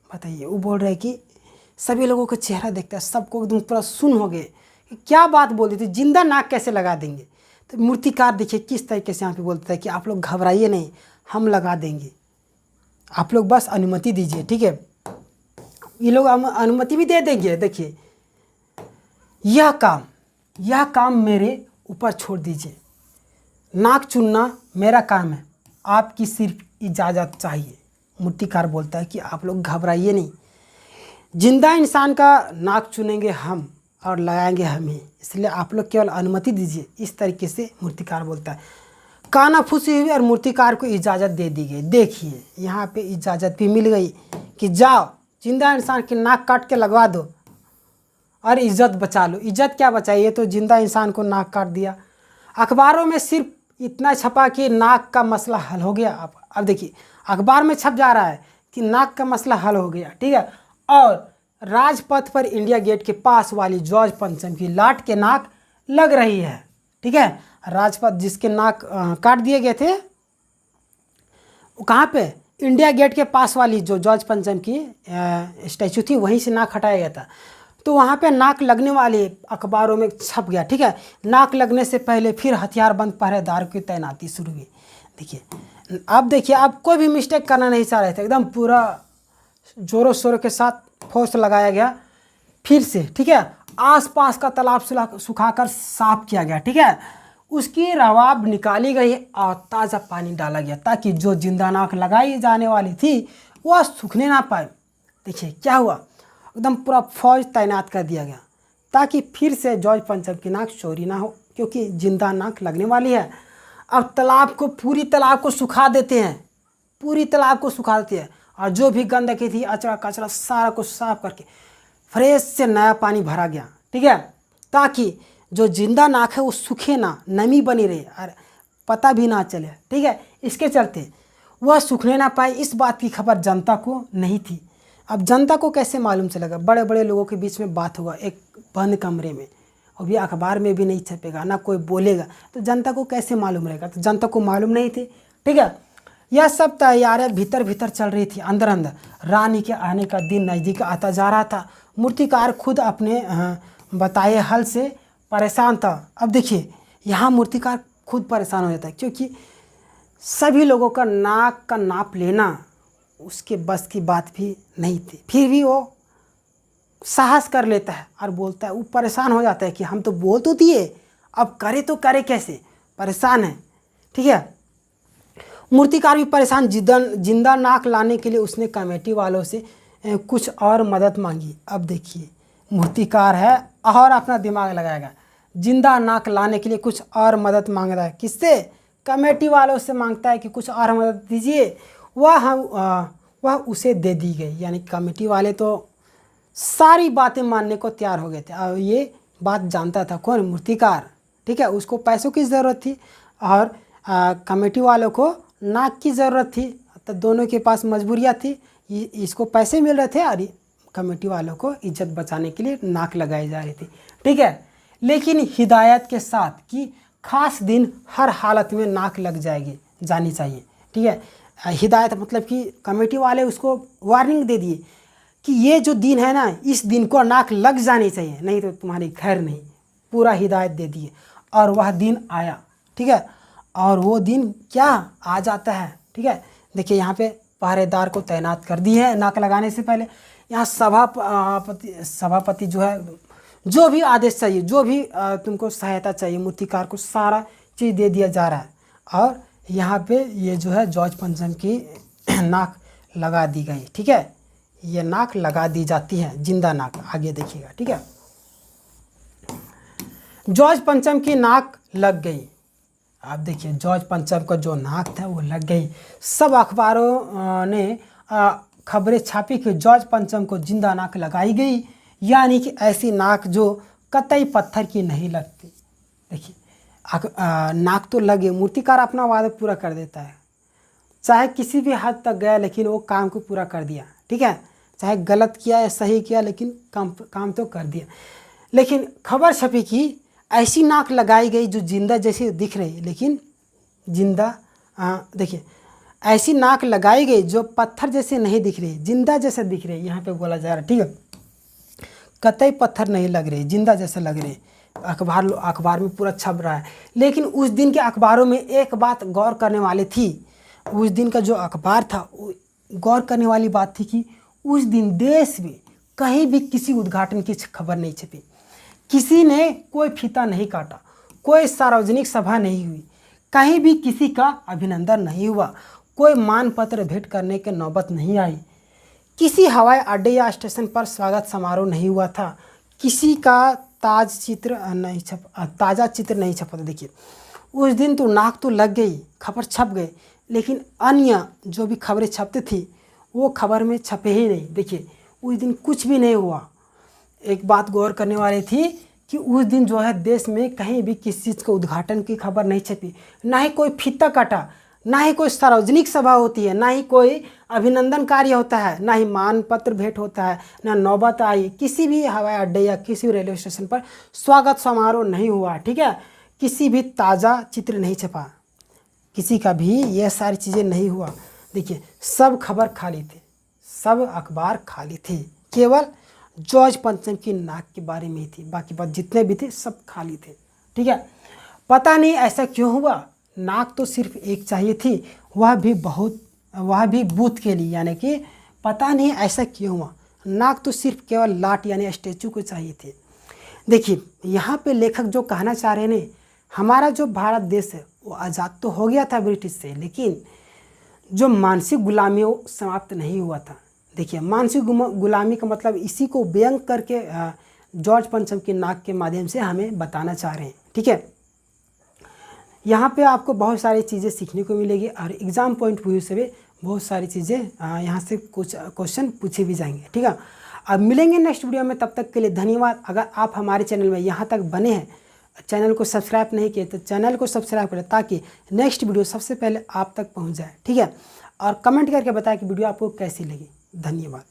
बताइए। वो बोल रहे हैं कि सभी लोगों का चेहरा देखता है, सबको एकदम पूरा सुन हो गए कि क्या बात बोल दी थी, जिंदा नाक कैसे लगा देंगे। तो मूर्तिकार देखिए किस तरीके से यहाँ पे बोलता है कि आप लोग घबराइए नहीं, हम लगा देंगे, आप लोग बस अनुमति दीजिए। ठीक है, ये लोग अनुमति भी दे देंगे। देखिए यह काम मेरे ऊपर छोड़ दीजिए। नाक चुनना मेरा काम है, आपकी सिर्फ इजाज़त चाहिए। मूर्तिकार बोलता है कि आप लोग घबराइए नहीं, जिंदा इंसान का नाक चुनेंगे हम और लगाएंगे हम ही, इसलिए आप लोग केवल अनुमति दीजिए। इस तरीके से मूर्तिकार बोलता है। कानाफूसी हुई और मूर्तिकार को इजाज़त दे दी गई। देखिए यहाँ पे इजाज़त भी मिल गई कि जाओ जिंदा इंसान की नाक काट के लगवा दो और इज़्ज़त बचा लो। इज़्ज़त क्या बचाई, ये तो जिंदा इंसान को नाक काट दिया। अखबारों में सिर्फ इतना छपा कि नाक का मसला हल हो गया। अब देखिए अखबार में छप जा रहा है कि नाक का मसला हल हो गया। ठीक है, और राजपथ पर इंडिया गेट के पास वाली जॉर्ज पंचम की लाट के नाक लग रही है। ठीक है, राजपथ जिसके नाक काट दिए गए थे वो कहाँ पे, इंडिया गेट के पास वाली जो जॉर्ज पंचम की स्टैचू थी वहीं से नाक हटाया गया था। तो वहाँ पे नाक लगने वाले अखबारों में छप गया। ठीक है, नाक लगने से पहले फिर हथियारबंद पहरेदार की तैनाती शुरू हुई। देखिए अब देखिए, अब कोई भी मिस्टेक करना नहीं चाह रहे थे, एकदम पूरा जोरों शोरों के साथ फोर्स लगाया गया फिर से। ठीक है, आसपास का तालाब सुखाकर साफ किया गया। ठीक है, उसकी रवाब निकाली गई और ताज़ा पानी डाला गया ताकि जो जिंदा नाक लगाई जाने वाली थी वह सूखने ना पाए। देखिए क्या हुआ, एकदम पूरा फौज तैनात कर दिया गया ताकि फिर से जॉर्ज पंचम की नाक चोरी ना हो, क्योंकि जिंदा नाक लगने वाली है। अब पूरी तालाब को सुखा देते हैं, पूरी तालाब को सुखा देते हैं और जो भी गंदगी थी अचरा कचरा सारा कुछ साफ करके फ्रेश से नया पानी भरा गया। ठीक है, ताकि जो जिंदा नाक है वो सूखे ना, नमी बनी रहे और पता भी ना चले। ठीक है, इसके चलते वह सूखने ना पाए, इस बात की खबर जनता को नहीं थी। अब जनता को कैसे मालूम चलेगा, बड़े बड़े लोगों के बीच में बात होगा एक बंद कमरे में, और भी अखबार में भी नहीं छपेगा, ना कोई बोलेगा, तो जनता को कैसे मालूम रहेगा। तो जनता को मालूम नहीं थी। ठीक है, यह सब तैयारियां भीतर भीतर चल रही थी। अंदर अंदर रानी के आने का दिन नज़दीक आता जा रहा था। मूर्तिकार खुद अपने बताए हल से परेशान था। अब देखिए यहाँ मूर्तिकार खुद परेशान हो जाता है, क्योंकि सभी लोगों का नाक का नाप लेना उसके बस की बात भी नहीं थी। फिर भी वो साहस कर लेता है और बोलता है। वो परेशान हो जाता है कि हम तो बोल तो दिए, अब करे तो करे कैसे, परेशान है। ठीक है, मूर्तिकार भी परेशान। जिंदा नाक लाने के लिए उसने कमेटी वालों से कुछ और मदद मांगी। अब देखिए मूर्तिकार है और अपना दिमाग लगाएगा, जिंदा नाक लाने के लिए कुछ और मदद मांग रहा है। किससे, कमेटी वालों से मांगता है कि कुछ और मदद दीजिए। वह उसे दे दी गई। यानी कमेटी वाले तो सारी बातें मानने को तैयार हो गए थे और ये बात जानता था कौन, मूर्तिकार। ठीक है, उसको पैसों की ज़रूरत थी और कमेटी वालों को नाक की ज़रूरत थी। तो दोनों के पास मजबूरियाँ थी, इसको पैसे मिल रहे थे और कमेटी वालों को इज्जत बचाने के लिए नाक लगाई जा रही थी। ठीक है, लेकिन हिदायत के साथ कि खास दिन हर हालत में नाक लग जानी चाहिए। ठीक है, हिदायत मतलब कि कमेटी वाले उसको वार्निंग दे दिए कि ये जो दिन है ना, इस दिन को नाक लग जानी चाहिए, नहीं तो तुम्हारी खैर नहीं। पूरा हिदायत दे दिए और वह दिन आया। ठीक है, और वो दिन क्या आ जाता है। ठीक है, देखिए यहाँ पे पहरेदार को तैनात कर दिए हैं नाक लगाने से पहले। यहाँ सभापति जो है, जो भी आदेश चाहिए, जो भी तुमको सहायता चाहिए, मूर्तिकार को सारा चीज़ दे दिया जा रहा है। और यहाँ पे ये जो है जॉर्ज पंचम की नाक लगा दी गई। ठीक है, ये नाक लगा दी जाती है, जिंदा नाक। आगे देखिएगा। ठीक है, जॉर्ज पंचम की नाक लग गई। आप देखिए जॉर्ज पंचम का जो नाक था वो लग गई। सब अखबारों ने खबरें छापी कि जॉर्ज पंचम को जिंदा नाक लगाई गई, यानी कि ऐसी नाक जो कतई पत्थर की नहीं लगती। देखिए नाक तो लगे, मूर्तिकार अपना वादा पूरा कर देता है, चाहे किसी भी हद तक गया लेकिन वो काम को पूरा कर दिया। ठीक है, चाहे गलत किया या सही किया लेकिन काम तो कर दिया। लेकिन खबर छपी कि ऐसी नाक लगाई गई जो जिंदा जैसे दिख रही, लेकिन जिंदा देखिए ऐसी नाक लगाई गई जो पत्थर जैसे नहीं दिख रही, जिंदा जैसे दिख रही। यहाँ पे बोला जा रहा है, ठीक है, कतई पत्थर नहीं लग रही, जिंदा जैसे लग रहे। अखबार में पूरा छप रहा है। लेकिन उस दिन के अखबारों में एक बात गौर करने वाली थी। उस दिन का जो अखबार था गौर करने वाली बात थी कि उस दिन देश में कहीं भी किसी उद्घाटन की खबर नहीं छपी, किसी ने कोई फीता नहीं काटा, कोई सार्वजनिक सभा नहीं हुई, कहीं भी किसी का अभिनंदन नहीं हुआ, कोई मानपत्र भेंट करने की नौबत नहीं आई, किसी हवाई अड्डे या स्टेशन पर स्वागत समारोह नहीं हुआ था, किसी का ताज़ा चित्र नहीं छपा था। देखिए उस दिन तो नाक तो लग गई, खबर छप गई, लेकिन अन्य जो भी खबरें छपती थी वो खबर में छपे ही नहीं। देखिए उस दिन कुछ भी नहीं हुआ। एक बात गौर करने वाली थी कि उस दिन जो है देश में कहीं भी किसी चीज़ के उद्घाटन की खबर नहीं छपी, ना ही कोई फीता काटा, ना ही कोई सार्वजनिक सभा होती है, ना ही कोई अभिनंदन कार्य होता है, ना ही मानपत्र भेंट होता है, ना नौबत आई किसी भी हवाई अड्डे या किसी भी रेलवे स्टेशन पर स्वागत समारोह नहीं हुआ। ठीक है, किसी भी ताज़ा चित्र नहीं छपा, किसी का भी यह सारी चीज़ें नहीं हुआ। देखिए सब खबर खाली थे, सब अखबार खाली थे, केवल जॉर्ज पंचम की नाक के बारे में ही थी, बाकी बात जितने भी थे सब खाली थे। ठीक है, पता नहीं ऐसा क्यों हुआ। नाक तो सिर्फ एक चाहिए थी, वह भी बूथ के लिए, यानी कि पता नहीं ऐसा क्यों हुआ। नाक तो सिर्फ केवल लाट यानी स्टैचू को चाहिए थे। देखिए यहाँ पे लेखक जो कहना चाह रहे हैं, हमारा जो भारत देश है वो आज़ाद तो हो गया था ब्रिटिश से, लेकिन जो मानसिक गुलामी वो समाप्त नहीं हुआ था। देखिए मानसिक गुलामी का मतलब इसी को व्यंग करके जॉर्ज पंचम की नाक के माध्यम से हमें बताना चाह रहे हैं। ठीक है, यहाँ पे आपको बहुत सारी चीज़ें सीखने को मिलेगी और एग्ज़ाम पॉइंट ऑफ व्यू से भी बहुत सारी चीज़ें यहाँ से कुछ क्वेश्चन पूछे भी जाएंगे। ठीक है, अब मिलेंगे नेक्स्ट वीडियो में, तब तक के लिए धन्यवाद। अगर आप हमारे चैनल में यहाँ तक बने हैं, चैनल को सब्सक्राइब नहीं किए तो चैनल को सब्सक्राइब करें ताकि नेक्स्ट वीडियो सबसे पहले आप तक पहुँच जाए। ठीक है, और कमेंट करके बताएं कि वीडियो आपको कैसी लगी। धन्यवाद।